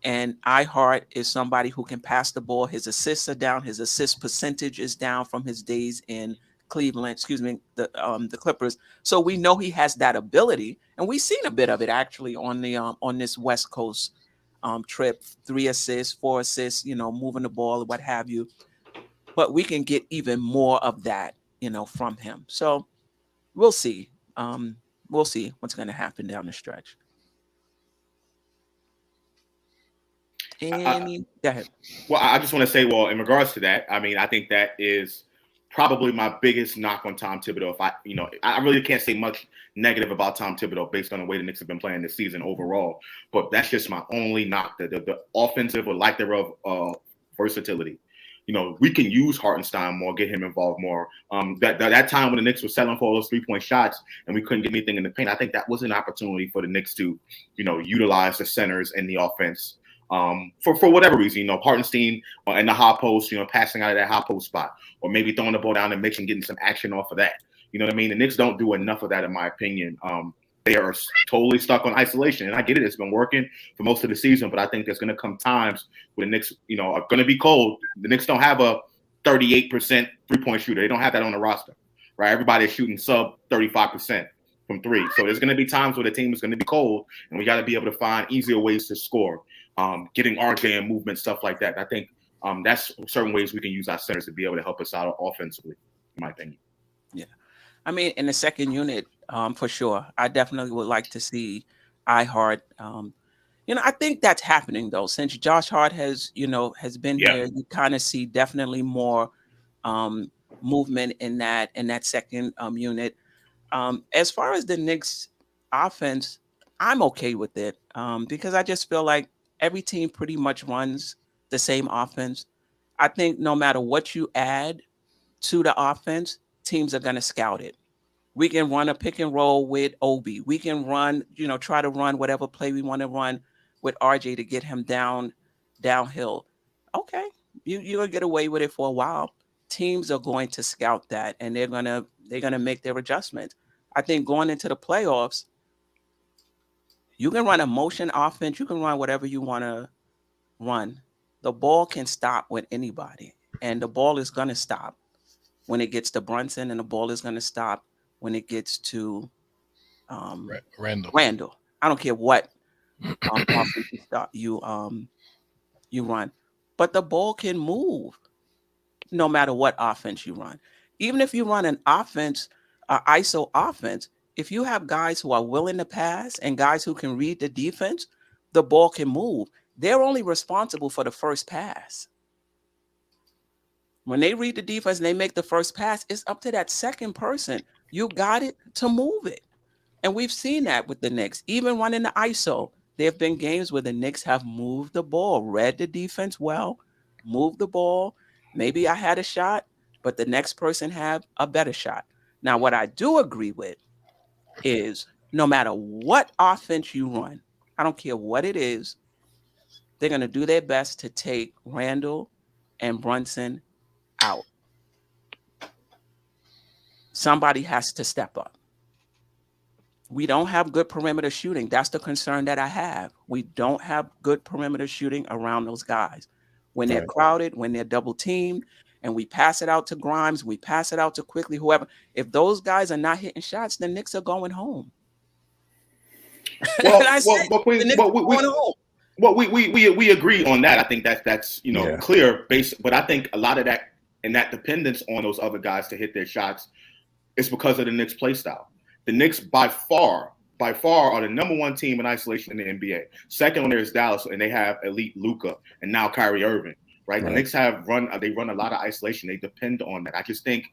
And iHeart is somebody who can pass the ball. His assists are down. His assist percentage is down from his days in Cleveland, the Clippers. So we know he has that ability, and we've seen a bit of it actually on the on this West Coast trip. 3 assists, 4 assists, moving the ball, what have you. But we can get even more of that, from him. So we'll see. We'll see what's going to happen down the stretch. Go ahead. Well, I just want to say, in regards to that, I mean, I think that is probably my biggest knock on Tom Thibodeau. I really can't say much negative about Tom Thibodeau based on the way the Knicks have been playing this season overall. But that's just my only knock, the offensive or lack thereof versatility. We can use Hartenstein more, get him involved more. That time when the Knicks were selling for all those 3-point shots and we couldn't get anything in the paint, I think that was an opportunity for the Knicks to, utilize the centers in the offense. For whatever reason, Hartenstein in the high post, passing out of that high post spot, or maybe throwing the ball down and and getting some action off of that. You know what I mean? The Knicks don't do enough of that, in my opinion. They are totally stuck on isolation, and I get it. It's been working for most of the season, but I think there's going to come times where the Knicks, are going to be cold. The Knicks don't have a 38% 3-point shooter. They don't have that on the roster, right? Everybody's shooting sub 35% from 3. So there's going to be times where the team is going to be cold, and we got to be able to find easier ways to score. Getting RJ in movement, stuff like that. I think that's certain ways we can use our centers to be able to help us out offensively, in my opinion. Yeah. I mean, in the second unit, for sure, I definitely would like to see iHeart. I think that's happening, though. Since Josh Hart has been here, you kind of see definitely more movement in that second unit. As far as the Knicks offense, I'm okay with it because I just feel like every team pretty much runs the same offense. I think no matter what you add to the offense, teams are going to scout it. We can run a pick and roll with Obi. We can run, try to run whatever play we want to run with RJ to get him downhill. Okay, you're going to get away with it for a while. Teams are going to scout that, and they're going to make their adjustments. I think going into the playoffs, you can run a motion offense. You can run whatever you want to run. The ball can stop with anybody, and the ball is going to stop when it gets to Brunson, and the ball is going to stop when it gets to Randall. I don't care what offense you run, but the ball can move no matter what offense you run. Even if you run an offense, ISO offense, if you have guys who are willing to pass and guys who can read the defense, the ball can move. They're only responsible for the first pass. When they read the defense and they make the first pass, it's up to that second person. You got it to move it. And we've seen that with the Knicks. Even running the ISO, there have been games where the Knicks have moved the ball, read the defense well, moved the ball. Maybe I had a shot, but the next person had a better shot. Now, what I do agree with is no matter what offense you run, I don't care what it is, they're going to do their best to take Randall and Brunson out. Somebody has to step up. We don't have good perimeter shooting. That's the concern that I have. We don't have good perimeter shooting around those guys. When they're crowded, when they're double teamed, and we pass it out to Grimes, we pass it out to Quickley, whoever. If those guys are not hitting shots, the Knicks are going home. We agree on that. I think that's clear based, but I think a lot of that and that dependence on those other guys to hit their shots is because of the Knicks play style. The Knicks by far are the number 1 team in isolation in the NBA. Second on there is Dallas, and they have elite Luka and now Kyrie Irving. Right? The Knicks run a lot of isolation. They depend on that. I just think,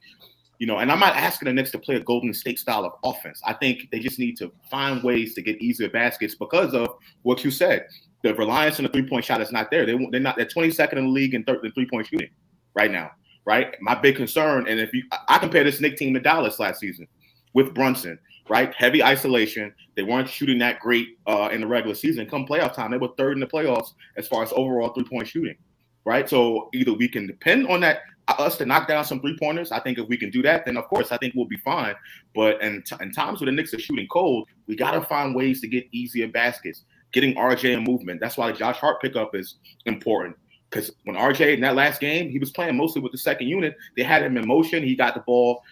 and I'm not asking the Knicks to play a Golden State style of offense. I think they just need to find ways to get easier baskets because of what you said. The reliance on the 3-point shot is not there. They're 22nd in the league in 3-point shooting right now. Right? My big concern, and I compare this Knicks team to Dallas last season with Brunson, right? Heavy isolation. They weren't shooting that great in the regular season. Come playoff time, they were third in the playoffs as far as overall 3-point shooting, right? So either we can depend on that, us to knock down some 3-pointers. I think if we can do that, then of course I think we'll be fine. But in times where the Knicks are shooting cold, we got to find ways to get easier baskets, getting RJ in movement. That's why the Josh Hart pickup is important. Because when RJ in that last game, he was playing mostly with the second unit. They had him in motion. He got the ball,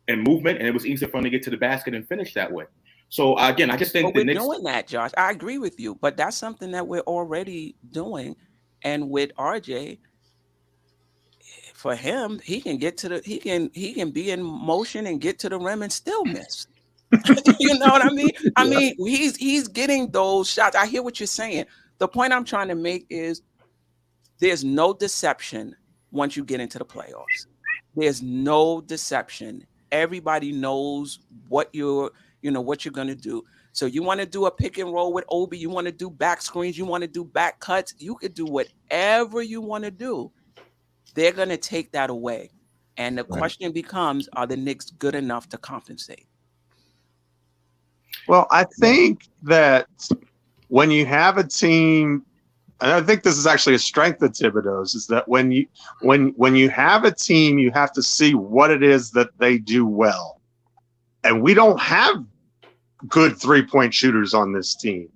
in movement, and it was easier for him to get to the basket and finish that way. So again, I just think we're doing that, Josh. I agree with you, but that's something that we're already doing. And with RJ, for him, he can get to the he can be in motion and get to the rim and still miss. You know what I mean? I mean, he's getting those shots. I hear what you're saying. The point I'm trying to make is there's no deception once you get into the playoffs. There's no deception. Everybody knows what you're going to do. So you want to do a pick and roll with Obi, you want to do back screens, you want to do back cuts, you could do whatever you want to do. They're going to take that away. And the question becomes, are the Knicks good enough to compensate? Well, I think that when you have a team, and I think this is actually a strength of Thibodeau's, is that when you have a team, you have to see what it is that they do well. And we don't have good 3-point shooters on this team.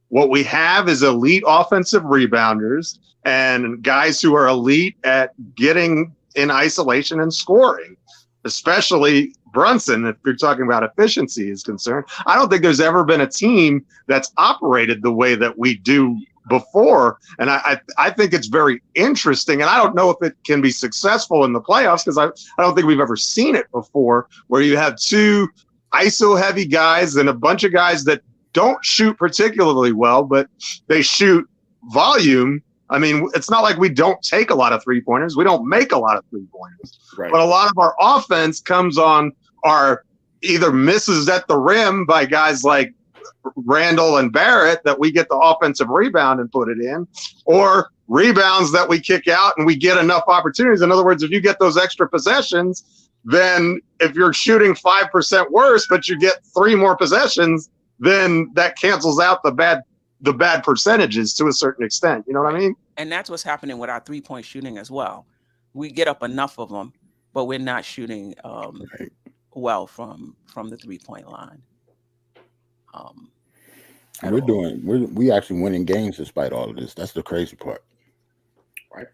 What we have is elite offensive rebounders and guys who are elite at getting in isolation and scoring, especially Brunson, if you're talking about efficiency is concerned. I don't think there's ever been a team that's operated the way that we do before. And I think it's very interesting. And I don't know if it can be successful in the playoffs because I don't think we've ever seen it before, where you have two ISO heavy guys and a bunch of guys that don't shoot particularly well, but they shoot volume. I mean, it's not like we don't take a lot of 3-pointers. We don't make a lot of 3-pointers. Right. But a lot of our offense comes on our either misses at the rim by guys like Randall and Barrett that we get the offensive rebound and put it in, or rebounds that we kick out and we get enough opportunities. In other words, if you get those extra possessions, then if you're shooting 5% worse, but you get 3 more possessions, then that cancels out the bad percentages to a certain extent. You know what I mean? And that's what's happening with our 3-point shooting as well. We get up enough of them, but we're not shooting well from the 3-point line. We actually winning games despite all of this. That's the crazy part. Right.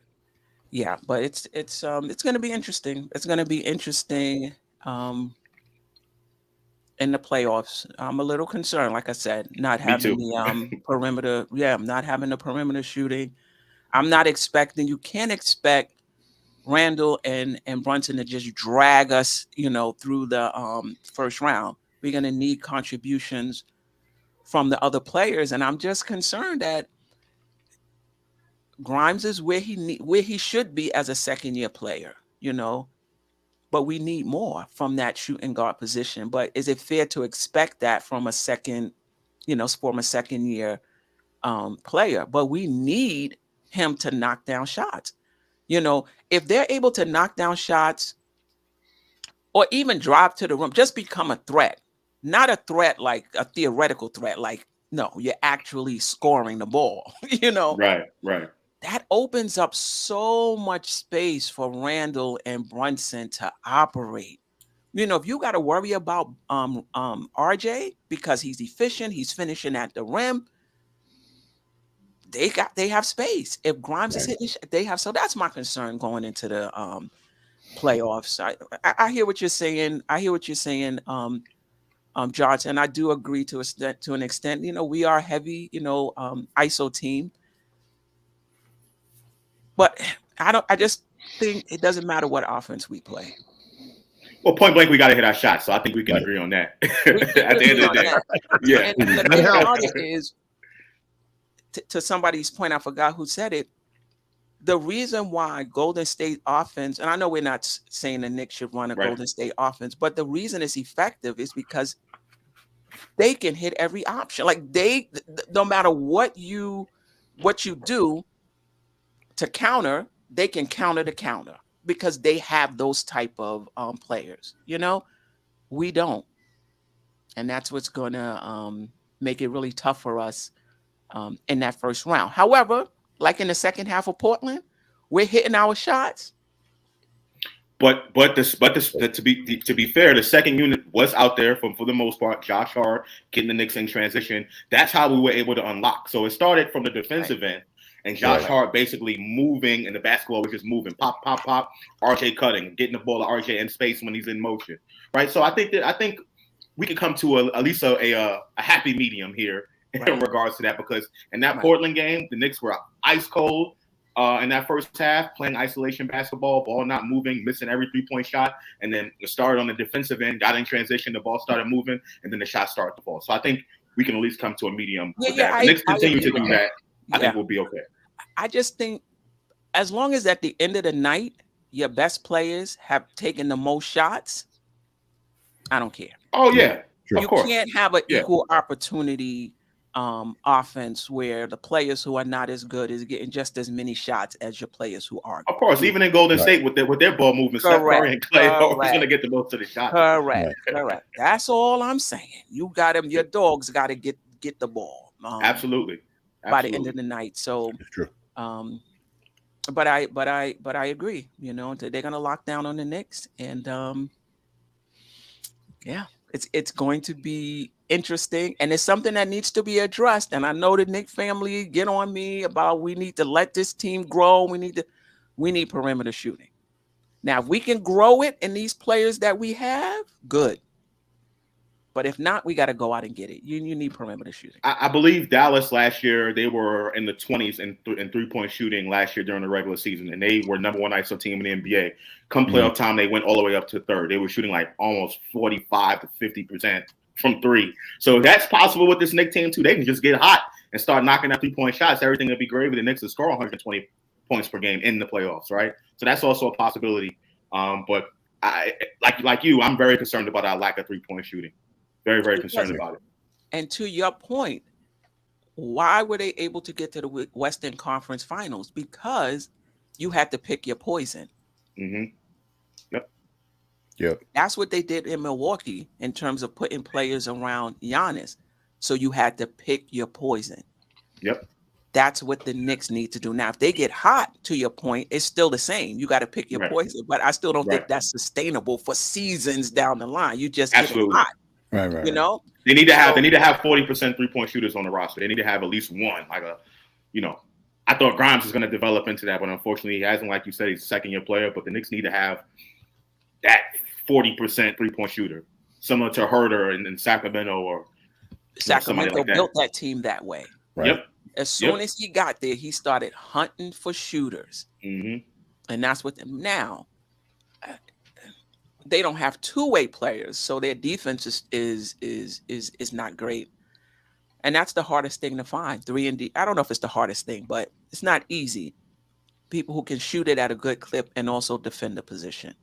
Yeah, but it's going to be interesting. It's going to be interesting in the playoffs. I'm a little concerned, like I said, not having the perimeter. Yeah, not having the perimeter shooting. I'm not expecting. You can't expect Randall and Brunson to just drag us, through the first round. We're going to need contributions from the other players, and I'm just concerned that Grimes is where he should be as a second-year player, but we need more from that shooting guard position. But is it fair to expect that from a second-year player? But we need him to knock down shots. If they're able to knock down shots or even drive to the rim, just become a threat. Not a threat like a theoretical threat, like, no, you're actually scoring the ball, Right. That opens up so much space for Randall and Brunson to operate. If you got to worry about RJ because he's efficient, he's finishing at the rim, they have space. If Grimes is hitting, they have. So that's my concern going into the playoffs. I hear what you're saying. Josh, and I do agree to an extent. We are heavy, ISO team, but I just think it doesn't matter what offense we play. Well, point blank, we got to hit our shots, so I think we can agree on that. At the end of the day, yeah. And the thing about it is, to somebody's point, I forgot who said it. The reason why Golden State offense, and I know we're not saying the Knicks should run a Golden State offense, but the reason it's effective is because they can hit every option. Like no matter what you do to counter, they can counter the counter because they have those type of players. We don't. And that's what's going to make it really tough for us in that first round. However, like in the second half of Portland, we're hitting our shots. But to be fair, the second unit was out there for the most part. Josh Hart getting the Knicks in transition. That's how we were able to unlock. So it started from the defensive end, and Josh Hart basically moving, and the basketball was just moving, pop, pop, pop. RJ cutting, getting the ball to RJ in space when he's in motion, right? So I think we could come to at least a happy medium here in regards to that, because in that Portland game, the Knicks were ice cold. In that first half, playing isolation basketball, ball not moving, missing every 3-point shot, and then it started on the defensive end, got in transition, the ball started moving, and then the shot started to fall. So I think we can at least come to a medium with that. The Knicks continue to do that. I think we'll be okay. I just think as long as at the end of the night, your best players have taken the most shots, I don't care. Oh, yeah. You can't have an equal opportunity offense where the players who are not as good is getting just as many shots as your players who are. Of course, even in Golden State with their ball movement, Steph Curry and Clay are always going to get the most of the shots. Correct. That's all I'm saying. You got them. Your dogs got to get the ball. Absolutely. By the end of the night. So it's true. But I agree. You know, they're going to lock down on the Knicks, and it's going to be interesting, and it's something that needs to be addressed. And I know the Knick family get on me about we need to let this team grow. We need perimeter shooting. Now, if we can grow it in these players that we have, good. But if not, we got to go out and get it. You need perimeter shooting. I believe Dallas last year, they were in the 20s in 3-point shooting last year during the regular season, and they were number one ISO team in the NBA. Come playoff time, they went all the way up to third. They were shooting like almost 45 to 50% from three. So that's possible with this Knicks team too. They can just get hot and start knocking out 3-point shots. Everything will be gravy. The Knicks will score 120 points per game in the playoffs, right? So that's also a possibility. But I like you, I'm very concerned about our lack of 3-point shooting. Very, very concerned about it. And to your point, why were they able to get to the Western Conference Finals? Because you had to pick your poison. Mm-hmm. Yep. That's what they did in Milwaukee in terms of putting players around Giannis. So you had to pick your poison. Yep. That's what the Knicks need to do. Now, if they get hot, to your point, it's still the same. You got to pick your poison. But I still don't think that's sustainable for seasons down the line. You just get hot. Right. You know? They need to have 40% 3-point shooters on the roster. They need to have at least one. I thought Grimes was going to develop into that, but unfortunately he hasn't. Like you said, he's a second-year player. But the Knicks need to have that 40% 3-point shooter, similar to Herter in Sacramento or Sacramento like built that team that way. Right. Yep. As soon as he got there, he started hunting for shooters, and that's what now. They don't have two-way players, so their defense is not great, and that's the hardest thing to find. 3-and-D. I don't know if it's the hardest thing, but it's not easy. People who can shoot it at a good clip and also defend the position.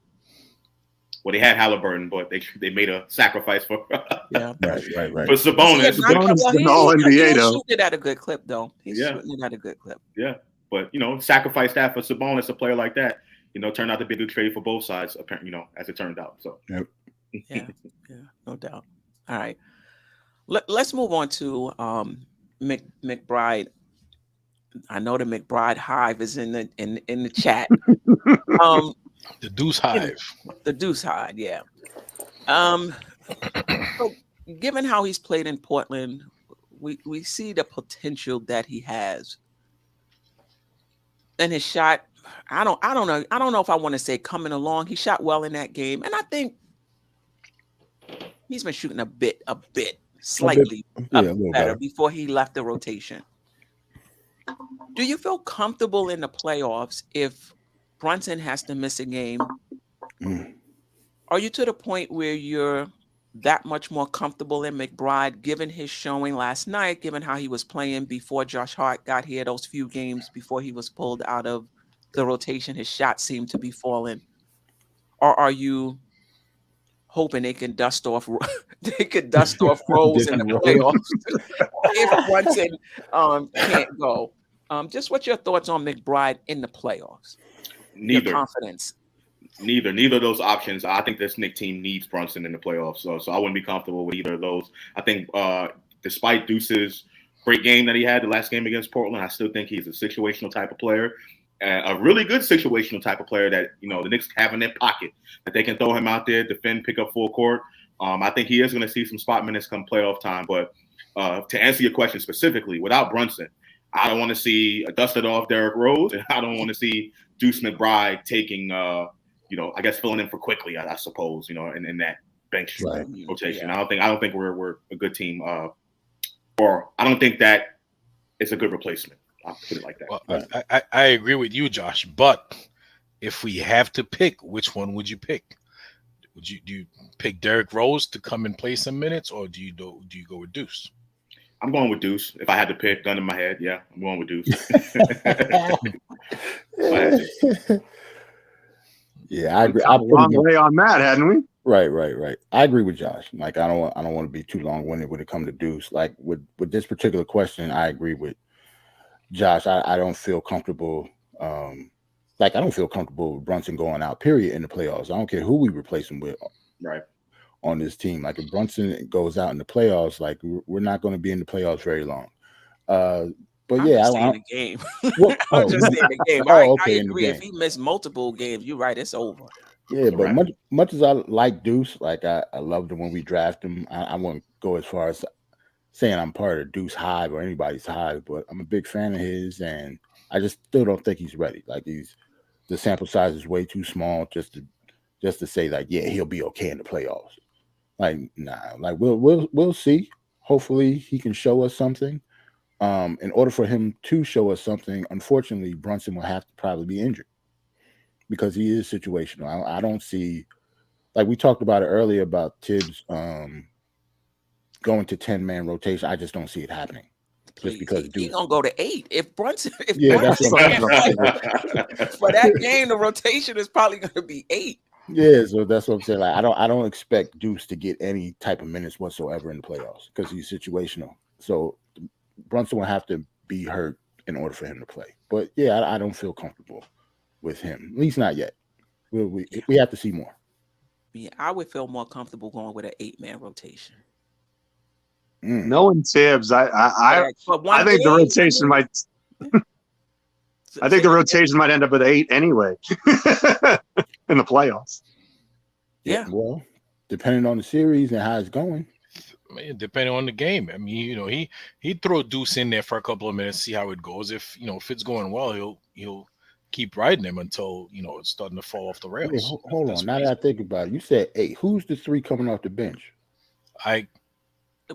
Well, they had Halliburton, but they made a sacrifice for Right. for Sabonis. Sabonis is all NBA though. Shoot it at a good clip though. He's shooting it at a good clip. Yeah, but sacrifice that for Sabonis, a player like that. Turned out to be a good trade for both sides, apparently, as it turned out. So, yeah, no doubt. All right. Let's move on to McBride. I know the McBride Hive is in the chat. The Deuce Hive. The Deuce Hive, yeah. So given how he's played in Portland, we see the potential that he has. And his shot, I don't know if I want to say coming along. He shot well in that game, and I think he's been shooting a bit, slightly better before he left the rotation. Do you feel comfortable in the playoffs if Brunson has to miss a game? Are you to the point where you're that much more comfortable in McBride, given his showing last night, given how he was playing before Josh Hart got here, those few games before he was pulled out of the rotation, his shot seemed to be falling? Or are you hoping they can dust off Rose in the playoffs if Brunson can't go? Just what's your thoughts on McBride in the playoffs? Neither. Your confidence. Neither of those options. I think this Knicks team needs Brunson in the playoffs, so I wouldn't be comfortable with either of those. I think despite Deuce's great game that he had the last game against Portland, I still think he's a situational type of player, a really good situational type of player that the Knicks have in their pocket, that they can throw him out there, defend, pick up full court. I think he is going to see some spot minutes come playoff time. But to answer your question specifically, without Brunson, I don't want to see a dusted off Derrick Rose, and I don't want to see Deuce McBride taking I guess filling in for Quickley, I suppose, in that bench rotation. Yeah. I don't think we're a good team, or I don't think that it's a good replacement. I'll put it like that. Well, I agree with you, Josh. But if we have to pick, which one would you pick? Do you pick Derrick Rose to come and play some minutes, or do you go with Deuce? I'm going with Deuce. If I had to pick, gun in my head, yeah, I'm going with Deuce. Yeah, I agree. I've long way on that, hadn't we? Right. I agree with Josh. Like, I don't want to be too long-winded when it comes to Deuce. Like with this particular question, I agree with Josh. I don't feel comfortable. I don't feel comfortable with Brunson going out, period, in the playoffs. I don't care who we replace him with, right, on this team. Like, if Brunson goes out in the playoffs, like, we're not going to be in the playoffs very long. But I'm yeah, just saying the game. I'm just saying the game. I agree. If he missed multiple games, you're right. It's over. Yeah, but much as I like Deuce, like I loved him when we drafted him. I won't go as far as saying I'm part of Deuce Hive or anybody's hive, but I'm a big fan of his, and I just still don't think he's ready. Like, the sample size is way too small just to say like, yeah, he'll be okay in the playoffs. Like, nah. Like, we'll see. Hopefully, he can show us something. In order for him to show us something, unfortunately, Brunson will have to probably be injured because he is situational. I don't see, like we talked about it earlier about Tibbs going to 10-man rotation. I just don't see it happening. Just because he's gonna go to 8. If Brunson, that's what I'm saying. For that game, the rotation is probably gonna be 8. Yeah, so that's what I'm saying. Like, I don't expect Deuce to get any type of minutes whatsoever in the playoffs because he's situational. So Brunson will have to be hurt in order for him to play. But yeah, I don't feel comfortable with him. At least not yet. We have to see more. Yeah, I would feel more comfortable going with an 8-man rotation. Knowing Tibbs, I think the rotation might. I think the rotation might end up with 8 anyway in the playoffs. Yeah. Well, depending on the series and how it's going. Depending on the game. I mean, he'd throw Deuce in there for a couple of minutes, see how it goes. If it's going well, he'll keep riding him until it's starting to fall off the rails. Wait, hold on. Now that I think about it, you said 8. Who's the 3 coming off the bench? It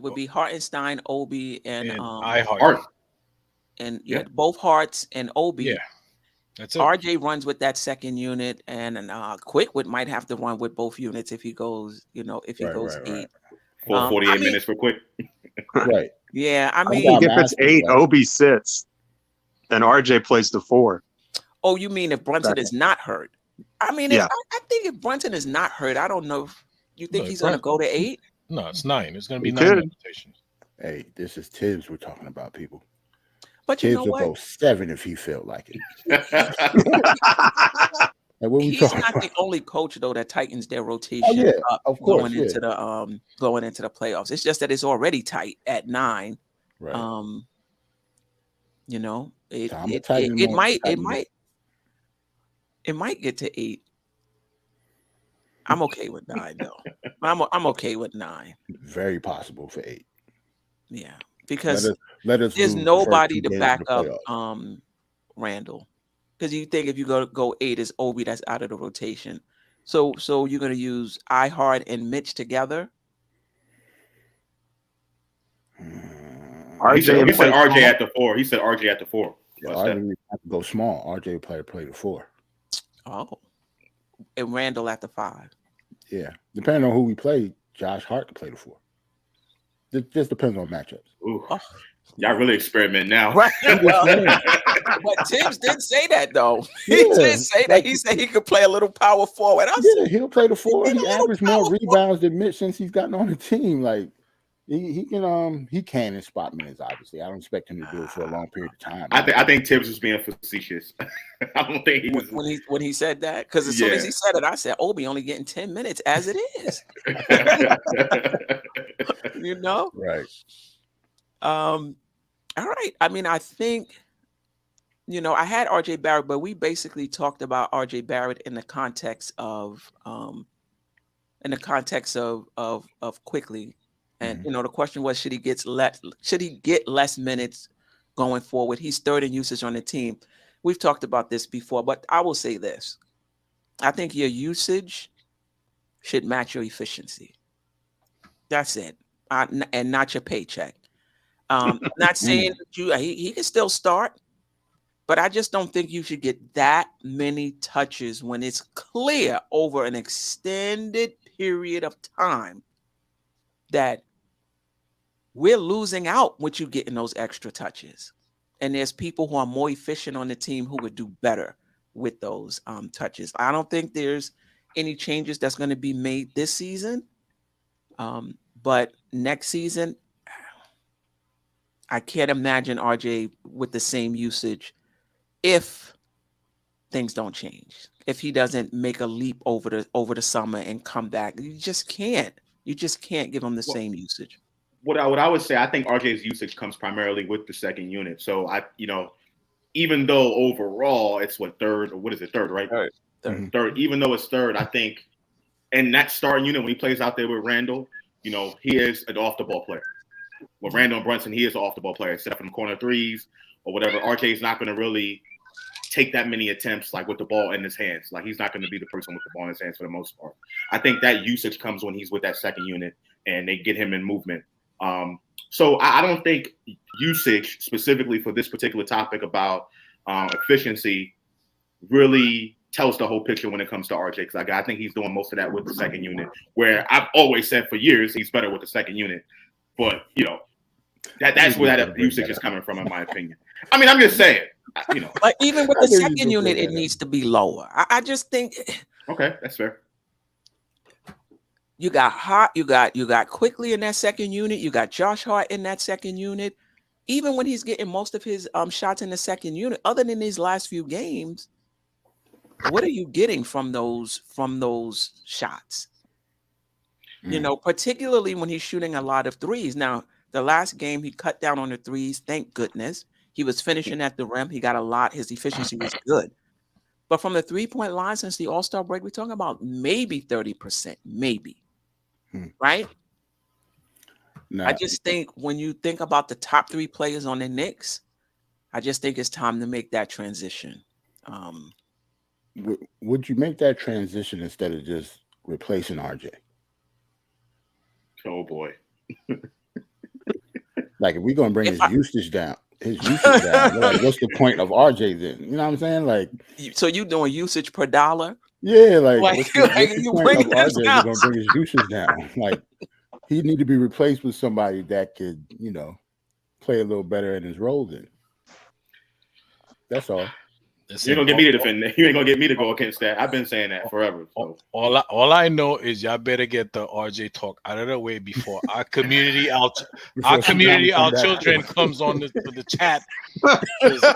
would be Hartenstein, Obi, and Hart. And both Harts and Obi. Yeah. That's it. RJ runs with that second unit, and Quick might have to run with both units if he goes, if he goes 8. 48 minutes for Quick. Right. Yeah, I mean, if it's 8, Obi sits, and RJ plays the 4. Oh, you mean if Brunson is not hurt? I mean, I think if Brunson is not hurt, I don't know if you think he's going to go to 8. No, it's 9. It's going to be 9 rotations. Hey, this is Tibbs we're talking about, people. But Tibbs you know will what? go 7 if he felt like it. He's not the only coach though that tightens their rotation of course, going into the playoffs. It's just that it's already tight at 9. Right. It might get to 8. I'm okay with 9 though. I'm okay with 9. Very possible for 8. Yeah, because let us there's nobody to back up Randall. Because you think if you go 8, it's Obi that's out of the rotation. So you're going to use Hart and Mitch together? He said RJ at the 4. He said RJ at the 4. Yeah, RJ have to go small. RJ play the 4. Oh. And Randall at the 5. Yeah. Depending on who we play, Josh Hart can play the 4. It just depends on matchups. Oh. Y'all really experiment now. Right. But Tibbs did say that though. He did say that. He said he could play a little power forward. He'll play the 4. He averaged more rebounds than Mitch since he's gotten on the team. Like, He can in spot minutes. Obviously, I don't expect him to do it for a long period of time. I think Tibbs was being facetious. I don't think he was when he said that, because as soon as he said it, I said, "Obi only getting 10 minutes as it is." You know, right? All right. I mean, I think, you know, I had RJ Barrett, but we basically talked about RJ Barrett in the context of Quickley. And you know, the question was, should he get less minutes going forward? He's third in usage on the team. We've talked about this before, but I will say this. I think your usage should match your efficiency. That's it. And not your paycheck. Not saying that he can still start, but I just don't think you should get that many touches when it's clear over an extended period of time that we're losing out with you getting those extra touches. And there's people who are more efficient on the team who would do better with those touches. I don't think there's any changes that's going to be made this season. But next season, I can't imagine RJ with the same usage if things don't change. If he doesn't make a leap over the summer and come back, you just can't. You just can't give him the same usage. What I would say, I think RJ's usage comes primarily with the second unit. So even though overall it's third, right? Third. Even though it's third, I think in that starting unit when he plays out there with Randall, you know, he is an off the ball player. With Randall and Brunson, he is an off the ball player, except from corner threes or whatever. RJ is not going to really take that many attempts like with the ball in his hands. Like he's not going to be the person with the ball in his hands for the most part. I think that usage comes when he's with that second unit and they get him in movement. So I don't think usage specifically for this particular topic about efficiency really tells the whole picture when it comes to RJ. Because I think he's doing most of that with the second unit, where I've always said for years he's better with the second unit. But you know, that's where that usage is coming from, in my opinion. I mean, I'm just saying, you know, like even with the second unit, it needs to be lower. I just think. Okay, that's fair. You got Hart, you got Quickley in that second unit. You got Josh Hart in that second unit. Even when he's getting most of his shots in the second unit, other than these last few games, what are you getting from those shots? You know, particularly when he's shooting a lot of threes. Now, the last game he cut down on the threes. Thank goodness. He was finishing at the rim. He got a lot. His efficiency was good. But from the 3-point line since the All-Star break, we're talking about maybe 30%, maybe. Right? I just think when you think about the top 3 players on the Knicks, I just think it's time to make that transition. Would you make that transition instead of just replacing RJ? Oh boy. Like if we're gonna bring his usage down, like what's the point of RJ then? You know what I'm saying? Like, so you doing usage per dollar? Yeah, what's the you point of RJ? We're gonna bring his usage down. Like he need to be replaced with somebody that could, you know, play a little better in his role then. That's all. You ain't gonna get me to defend that. You ain't gonna get me to go against that. I've been saying that forever. So. All I know is y'all better get the RJ talk out of the way before our community, our children comes on the chat.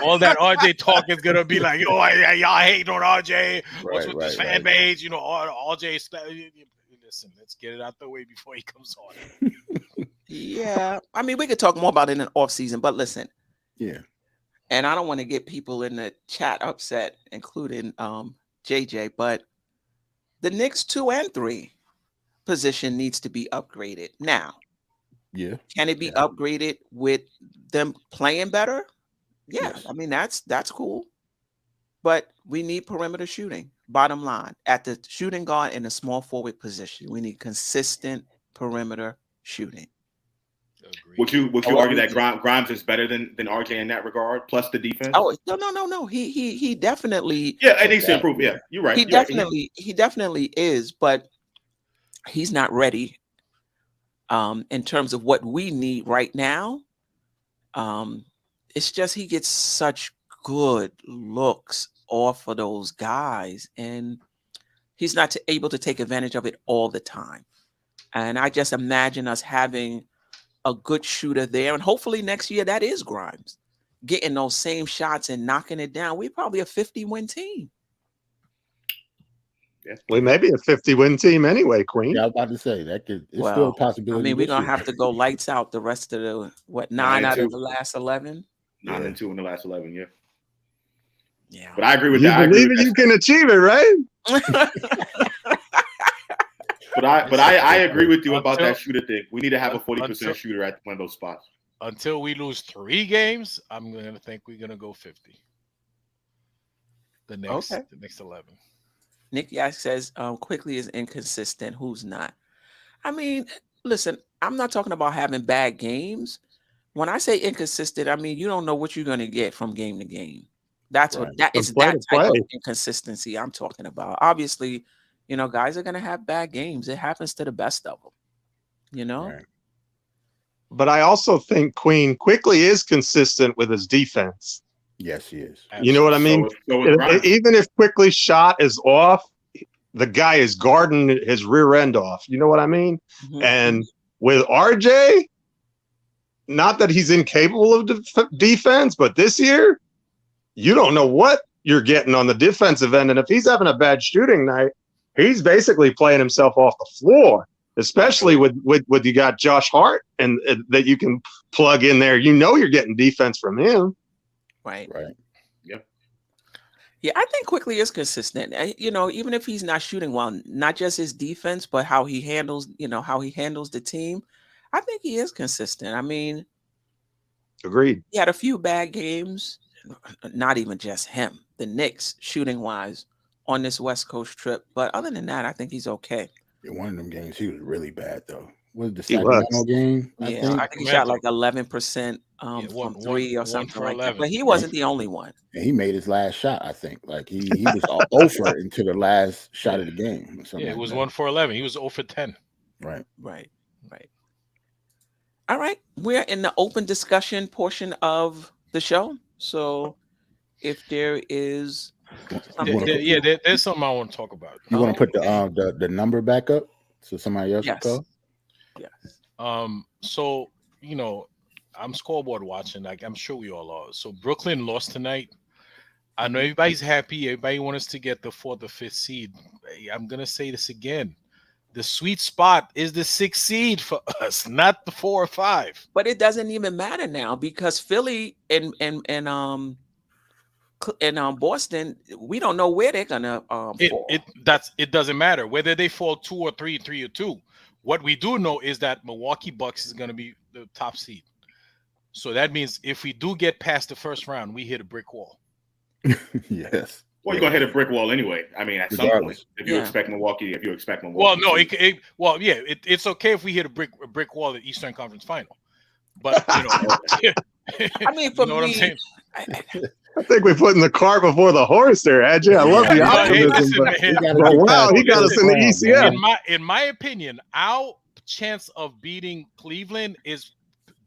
All that RJ talk is gonna be like, oh, y'all hating on RJ. What's with this fan base? You know, RJ. Listen, let's get it out the way before he comes on. Yeah, I mean, we could talk more about it in the off season, but listen. Yeah. And I don't want to get people in the chat upset, including JJ, but the Knicks 2 and 3 position needs to be upgraded now. Yeah. Can it be upgraded with them playing better? Yeah. Yes. I mean, that's cool. But we need perimeter shooting, bottom line. At the shooting guard and the small forward position, we need consistent perimeter shooting. Would you argue that Grimes is better than RJ in that regard, plus the defense? Oh no. He definitely it needs to improve. Yeah, you're right. He definitely is, but he's not ready in terms of what we need right now. It's just he gets such good looks off of those guys, and he's not able to take advantage of it all the time. And I just imagine us having a good shooter there, and hopefully next year that is Grimes getting those same shots and knocking it down. We're probably a 50-win team. Yeah. We may be a 50-win team anyway, Queen. Yeah, I was about to say that it's still a possibility. I mean, we're gonna have to go lights out the rest of the 9 out of the last 11. 9 and 2 in the last 11. Yeah. Yeah. But I agree with You that. believe you can achieve it, right? But I agree with you about that shooter thing. We need to have a 40% shooter at one of those spots. Until we lose 3 games, I'm gonna think we're gonna go 50. The next 11. Nick Yak says Quickley is inconsistent. Who's not? I mean, listen, I'm not talking about having bad games. When I say inconsistent, I mean you don't know what you're gonna get from game to game. That's what that is. That type of inconsistency I'm talking about. Obviously, you know, guys are gonna have bad games. It happens to the best of them. You know. Right. But I also think Queen Quickley is consistent with his defense. Yes, he is. You know what I mean? Even if Quickley's shot is off, the guy is guarding his rear end off. You know what I mean? Mm-hmm. And with RJ, not that he's incapable of defense, but this year, you don't know what you're getting on the defensive end. And if he's having a bad shooting night, he's basically playing himself off the floor. Especially with you got Josh Hart and that you can plug in there. You know you're getting defense from him. Right. Yep. Yeah, I think Quickley is consistent. You know, even if he's not shooting well, not just his defense, but how he handles, how he handles the team. I think he is consistent. I mean, agreed. He had a few bad games, not even just him, the Knicks shooting wise on this West Coast trip. But other than that, I think he's okay. In one of them games, he was really bad though. Was the Sacramento game? I think he shot like 11% from 3 or something like that. But he wasn't the only one. And he made his last shot, I think. Like he was over into the last shot of the game. Or it was 1 for 11. He was 0 for 10. Right. All right. We're in the open discussion portion of the show. So if there is there's something I want to talk about. You want to put the number back up so somebody else can go? Yes. So I'm scoreboard watching, like I'm sure we all are. So Brooklyn lost tonight. I know everybody's happy. Everybody wants us to get the 4th or 5th seed. I'm gonna say this again. The sweet spot is the 6th seed for us, not the 4 or 5. But it doesn't even matter now because Philly and Boston, we don't know where they're gonna fall. It doesn't matter whether they fall 2 or 3, 3 or 2. What we do know is that Milwaukee Bucks is gonna be the top seed. So that means if we do get past the first round, we hit a brick wall. Yes. Well, you're gonna hit a brick wall anyway. I mean, at some point, if you expect Milwaukee. Well, no, it's okay if we hit a brick wall at Eastern Conference Final. But I mean, for what I'm saying? I think we're putting the cart before the horse there, Ajay. I love the optimism. He got us in the ECF. In my opinion, our chance of beating Cleveland is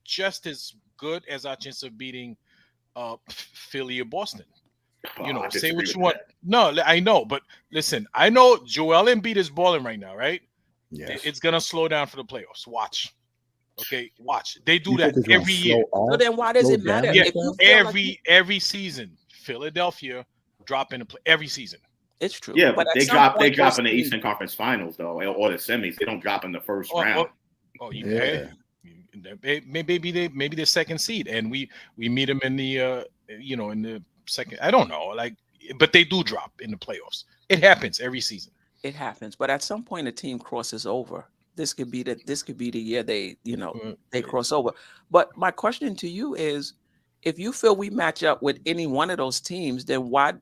just as good as our chance of beating Philly or Boston. Say what you want. No, I know, but listen, I know Joel Embiid is balling right now, right? Yes. It's gonna slow down for the playoffs. Watch. Okay, watch. They do that every year. So then why does it matter? Yeah, every season, Philadelphia drop in the play every season. It's true. Yeah, but they drop in the Eastern Conference Finals though, or the semis. They don't drop in the first round. Maybe the second seed, and we meet them in the in the second. I don't know, but they do drop in the playoffs. It happens every season. It happens, but at some point a team crosses over. This could be the year they cross over. But my question to you is, if you feel we match up with any one of those teams, then why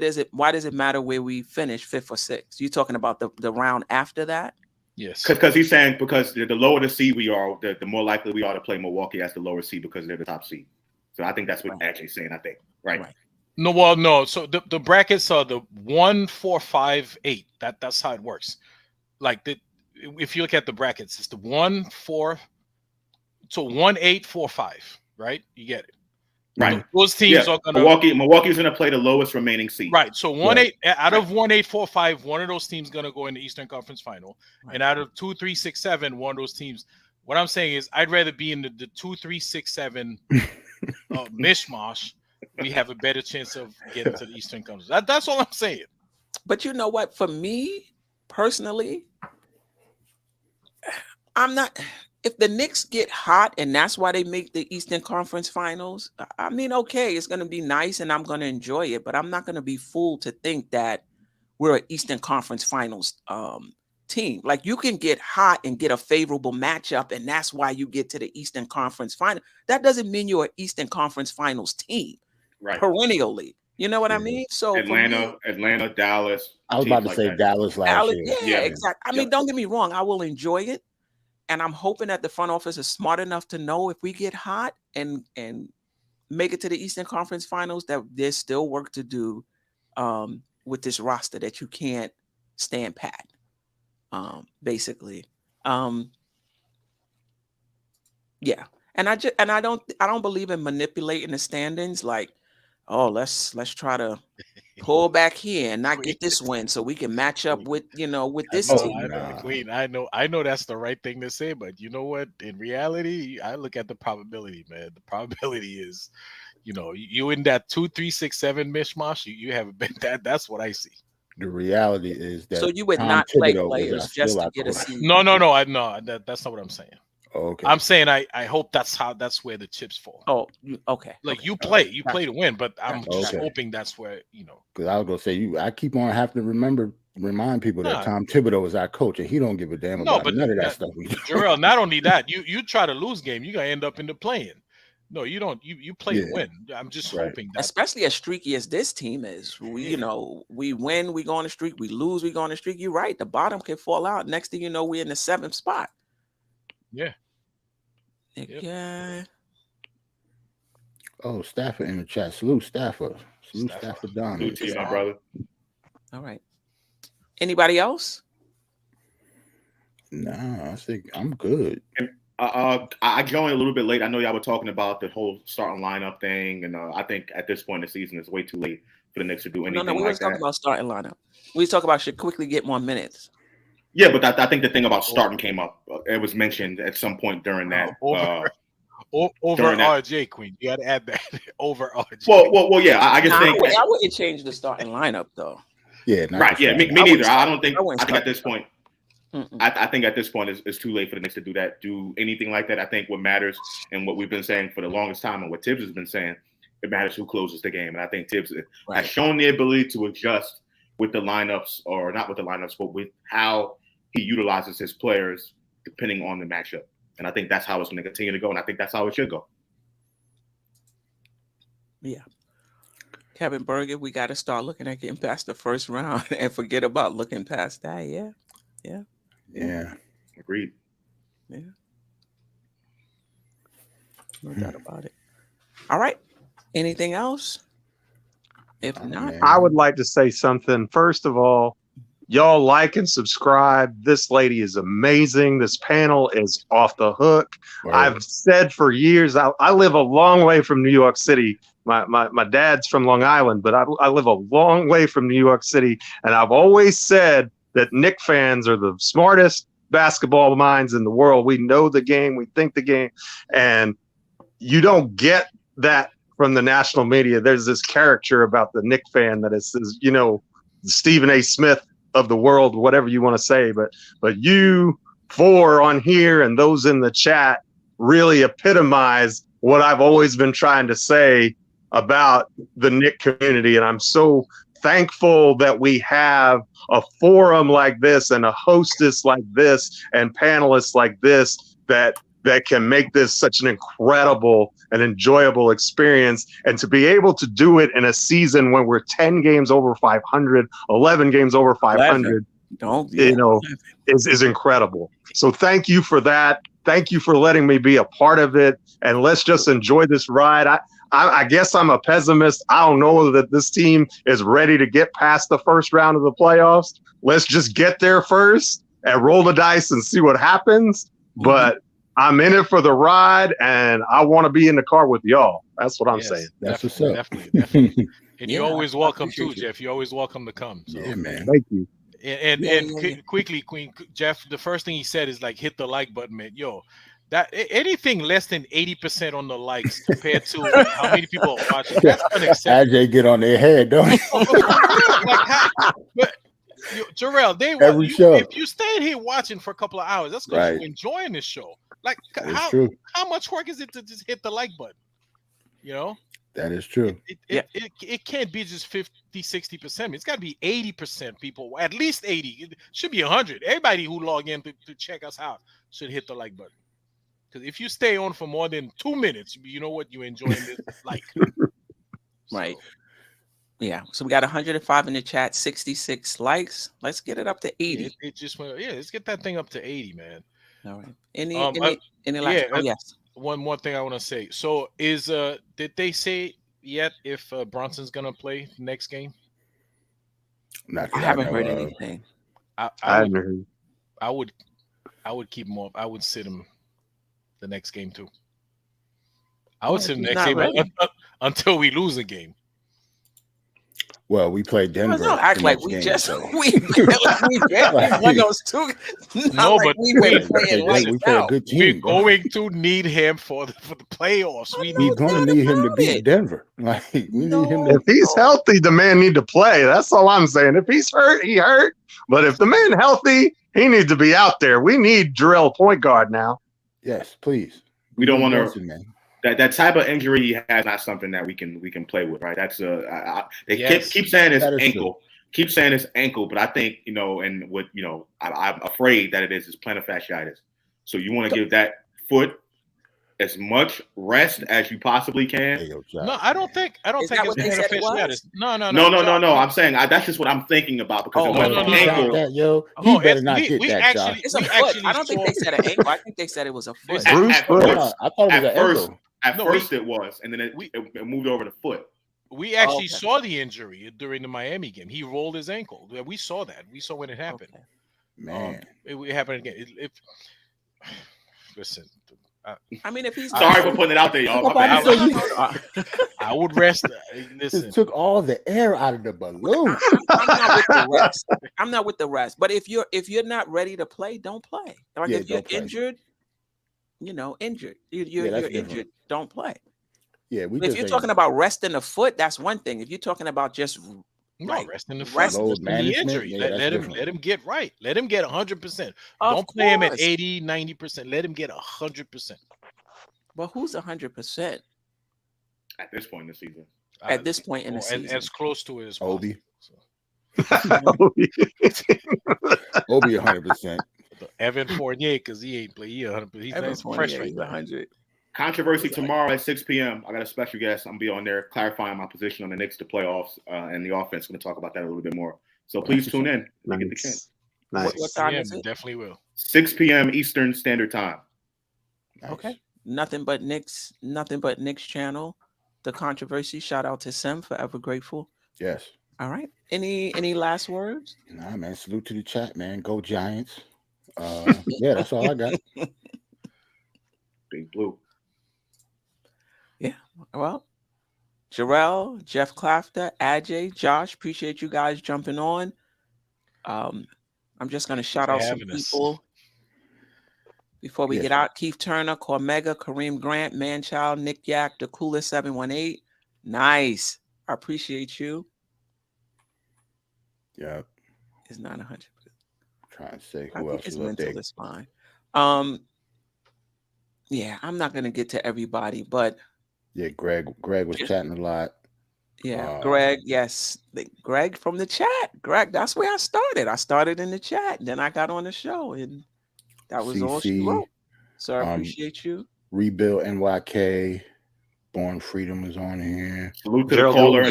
does it matter where we finish 5th or 6th? You're talking about the round after that? Yes. Because he's saying because the lower the seed we are, the more likely we are to play Milwaukee as the lower seed because they're the top seed. So I think that's what Ajay's saying. I think right. No. So the brackets are the 1, 4, 5, 8. That's how it works. If you look at the brackets, it's the 1, 4, so 1, 8, 4, 5, right? You get it. Right. Those teams are gonna Milwaukee's gonna play the lowest remaining seed. Right. So 1, 8 out of 1, 8, 4, 5, one of those teams gonna go in the Eastern Conference Final. Right. And out of 2, 3, 6, 7, one of those teams What I'm saying is, I'd rather be in the 2, 3, 6, 7 mishmash. We have a better chance of getting to the Eastern Conference. That's all I'm saying. But you know what? For me personally, I'm not. If the Knicks get hot and that's why they make the Eastern Conference Finals, I mean, okay, it's going to be nice and I'm going to enjoy it, but I'm not going to be fooled to think that we're an Eastern Conference Finals team. Like, you can get hot and get a favorable matchup, and that's why you get to the Eastern Conference Final. That doesn't mean you're an Eastern Conference Finals team, Right. perennially. You know what I mean? So Atlanta, Dallas. I was about to say Dallas last year. Yeah, exactly. I mean, don't get me wrong. I will enjoy it. And I'm hoping that the front office is smart enough to know if we get hot and make it to the Eastern Conference Finals, that there's still work to do with this roster that you can't stand pat, basically. Yeah. And I don't believe in manipulating the standings. Like, oh, let's try to pull back here and not get this win so we can match up with this team. Queen, I know that's the right thing to say, but you know what? In reality, I look at the probability, man. The probability is, you in that 2, 3, 6, 7 mishmash, you haven't been that. That's what I see. The reality is that so you would not play players just to get a seed. No. That's not what I'm saying. Okay. I'm saying I hope that's where the chips fall. Oh, okay. Like, you play to win, but I'm just hoping that's where Because I was gonna say I keep on having to remind people that Tom Thibodeau is our coach, and he don't give a damn about none of that stuff. Jarrell, not only that, you try to lose game, you're gonna end up in the play-in. No, you don't. You play to win. I'm just hoping that, especially as streaky as this team is, we win, we go on a streak, we lose, we go on a streak. You're right. The bottom can fall out. Next thing you know, we're in the 7th spot. Yeah. Yeah. Oh, Stafford in the chat. Salute Stafford. Salute Stafford Don. Salute to you, my brother. All right. Anybody else? Nah, I think I'm good. And I joined a little bit late. I know y'all were talking about the whole starting lineup thing, and I think at this point in the season it's way too late for the Knicks to do anything. No, we weren't talking about starting lineup. We talk about should quickly get more minutes. Yeah, but I think the thing about starting came up. It was mentioned at some point during that. Over RJ, Queen. You got to add that. Over RJ. Well, yeah. I just think I wouldn't change the starting lineup though. Yeah, right. Yeah, me neither. I don't think. I think at this point, I think at this point it's too late for the Knicks to do anything like that. I think what matters, and what we've been saying for the longest time, and what Tibbs has been saying, it matters who closes the game. And I think Tibbs has shown the ability to adjust with the lineups, or not with the lineups, but with how he utilizes his players depending on the matchup. And I think that's how it's going to continue to go. And I think that's how it should go. Yeah. Kevin Berger, we got to start looking at getting past the first round and forget about looking past that. Yeah. Agreed. Yeah. No doubt about it. All right. Anything else? If not, I would like to say something. First of all, y'all like and subscribe. This lady is amazing. This panel is off the hook. Right. I've said for years, I live a long way from New York City. My dad's from Long Island, but I live a long way from New York City. And I've always said that Knick fans are the smartest basketball minds in the world. We know the game. We think the game. And you don't get that from the national media. There's this caricature about the Knick fan that is, Stephen A. Smith of the world, whatever you want to say, but you four on here and those in the chat really epitomize what I've always been trying to say about the Knick community. And I'm so thankful that we have a forum like this and a hostess like this and panelists like this that can make this such an incredible and enjoyable experience. And to be able to do it in a season when we're 10 games over 500, 11 games over 500, is incredible. So thank you for that. Thank you for letting me be a part of it. And let's just enjoy this ride. I guess I'm a pessimist. I don't know that this team is ready to get past the first round of the playoffs. Let's just get there first and roll the dice and see what happens. But I'm in it for the ride, and I want to be in the car with y'all. That's what I'm saying. That's what's up. Definitely. And you're always welcome too, Jeff. You're always welcome to come. So. Yeah, man. Thank you. And quickly, Queen Jeff, the first thing he said is like, hit the like button, man. Yo, That anything less than 80% on the likes compared to how many people are watching, that's unacceptable. AJ get on their head, don't he? But Jarrell, Every show. if you stayed here watching for a couple of hours, that's because you're enjoying this show. Like how much work is it to just hit the like button? You know? That is true. It can't be just 50-60%. It's got to be 80% people, at least 80. It should be 100. Everybody who log in to check us out should hit the like button. Because if you stay on for more than 2 minutes, you know what, you're enjoying this like. Right. Yeah. So we got 105 in the chat, 66 likes. Let's get it up to 80. It just went. Yeah, let's get that thing up to 80, man. All right. Any last? Yes. One more thing I want to say. So did they say yet if Bronson's gonna play the next game? I haven't heard anything. I would keep him off. I would sit him the next game too. I would sit him next game until we lose a game. Well, we played Denver. Don't act like we just we won those two. No, but we play a good team. We're going to need him for the playoffs. We're going to need him to beat Denver. Like we need him. If he's healthy, the man need to play. That's all I'm saying. If he's hurt, he hurt. But if the man healthy, he needs to be out there. We need Jarrell point guard now. Yes, please. We don't want to. That type of injury he has not something that we can play with, right? That's they keep saying it's ankle, keep saying it's ankle, but I think and what I'm afraid that it is plantar fasciitis. So you want to give that foot as much rest as you possibly can. No, I don't think it's plantar fasciitis. No. I'm saying that's just what I'm thinking about because ankle. He better not get that, Josh. It's a foot. I don't think they said an ankle. I think they said it was a foot. I thought it was an ankle. At first it was, and then it moved over to foot. We actually saw the injury during the Miami game. He rolled his ankle. We saw that. We saw when it happened. Okay. Man, it happened again. Listen, I mean, if he's sorry for putting it out there, y'all. I would rest. Listen, it took all the air out of the balloon. I'm not with the rest. But if you're not ready to play, don't play. Like if you're injured. Injured. You're injured. Don't play. Yeah, if you're talking about resting the foot, that's one thing. If you're talking about just resting the foot, the injury, let him get right. Let him get 100%. Don't play him at 80, 90%. Let him get 100%. But who's 100%? At this point in the season. At this point in the season, as close to it as Obi. Obi 100%. Evan Fournier, because he ain't play. He 100%. He's fresh right 100. Controversy tomorrow at 6 p.m. I got a special guest. I'm gonna be on there clarifying my position on the Knicks to playoffs and the offense. We're gonna talk about that a little bit more. So please tune in. Nice. Get the chance. Nice. What time is it? Definitely will. 6 p.m. Eastern Standard Time. Nice. Okay. Nothing but Knicks channel. The controversy. Shout out to Sim. Forever grateful. Yes. All right. Any last words? Nah, man. Salute to the chat, man. Go Giants. Yeah, that's all I got. Big Blue. Yeah. Well, Jarrell, Jeff Clafter, Ajay, Josh, appreciate you guys jumping on. I'm just going to shout out some people before we get out. Keith Turner, Cormega, Kareem Grant, Manchild, Nick Yak, The Coolest 718. Nice. I appreciate you. Yeah. It's not 100%. Trying to say who else is up there. Is fine. Yeah, I'm not going to get to everybody, but yeah, Greg was chatting a lot. Yeah, Greg, yes. Greg from the chat. Greg, that's where I started. I started in the chat, then I got on the show, and that was all she wrote. So I appreciate you. Rebuild NYK, Born Freedom is on here. Salute to the caller.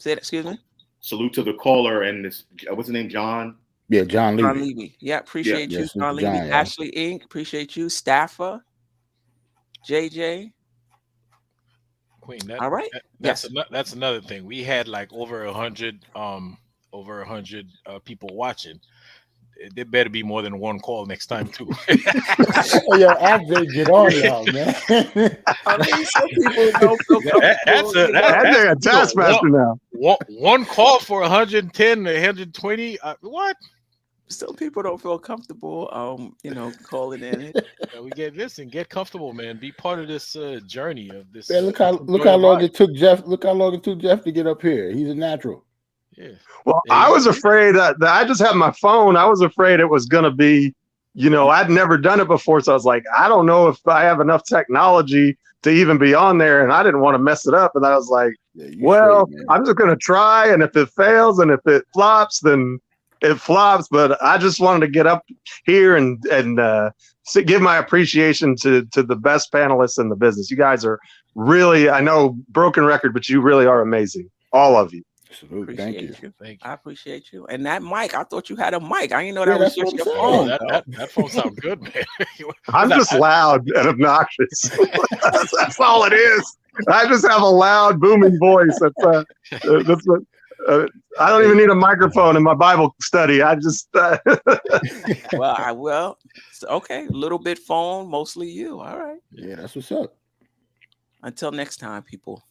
Excuse me. Salute to the caller and this. What's his name? John. Yeah, John Levy. John Levy. Yeah, appreciate you, John Levy. Ashley Inc. Appreciate you, Staffer, JJ. Queen. All right. That's another thing. We had like over 100 people watching. There better be more than one call next time too. Yo, AJ, get on y'all, man. I mean, some people that's a taskmaster now. One call for 110, 120. What? Some people don't feel comfortable, calling in. Get comfortable, man. Be part of this journey of this. Man, look how long it took Jeff. Look how long it took Jeff to get up here. He's a natural. Yeah. Well, I was afraid that I just had my phone. I was afraid it was going to be, I'd never done it before. So I was like, I don't know if I have enough technology to even be on there. And I didn't want to mess it up. And I was like, I'm just going to try. And if it fails and if it flops, then it flops. But I just wanted to get up here and give my appreciation to the best panelists in the business. You guys are really, I know, broken record, but you really are amazing. All of you. Thank you. I appreciate you. And that mic, I thought you had a mic. I didn't know that was just your phone. That phone sounds good, man. I'm just loud and obnoxious. That's all it is. I just have a loud, booming voice. That's what. I don't even need a microphone in my Bible study. I just. Okay. A little bit phone, mostly you. All right. Yeah, that's what's up. Until next time, people.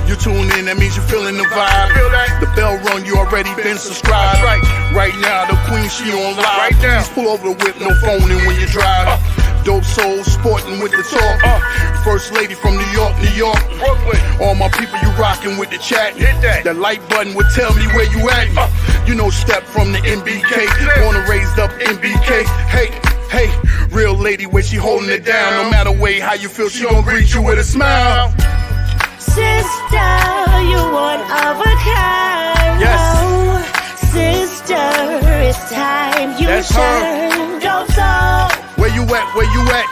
You tune in, that means you're feeling the vibe. The bell rung, you already been subscribed. Right now, the queen, she on live. Right now, please pull over the whip, no phoning when you drive. Dope Soul Sporting with the talk. First lady from New York, Brooklyn. All my people, you rocking with the chat. Hit that. The like button would tell me where you at. Step from the MBK. Born and raised up MBK. Hey, real lady where she holding it down. No matter how you feel, she gon' greet you with a smile. Sister, you one of a kind. Yes. Oh, sister, it's time you That's shine. Dope Soul. Where you at?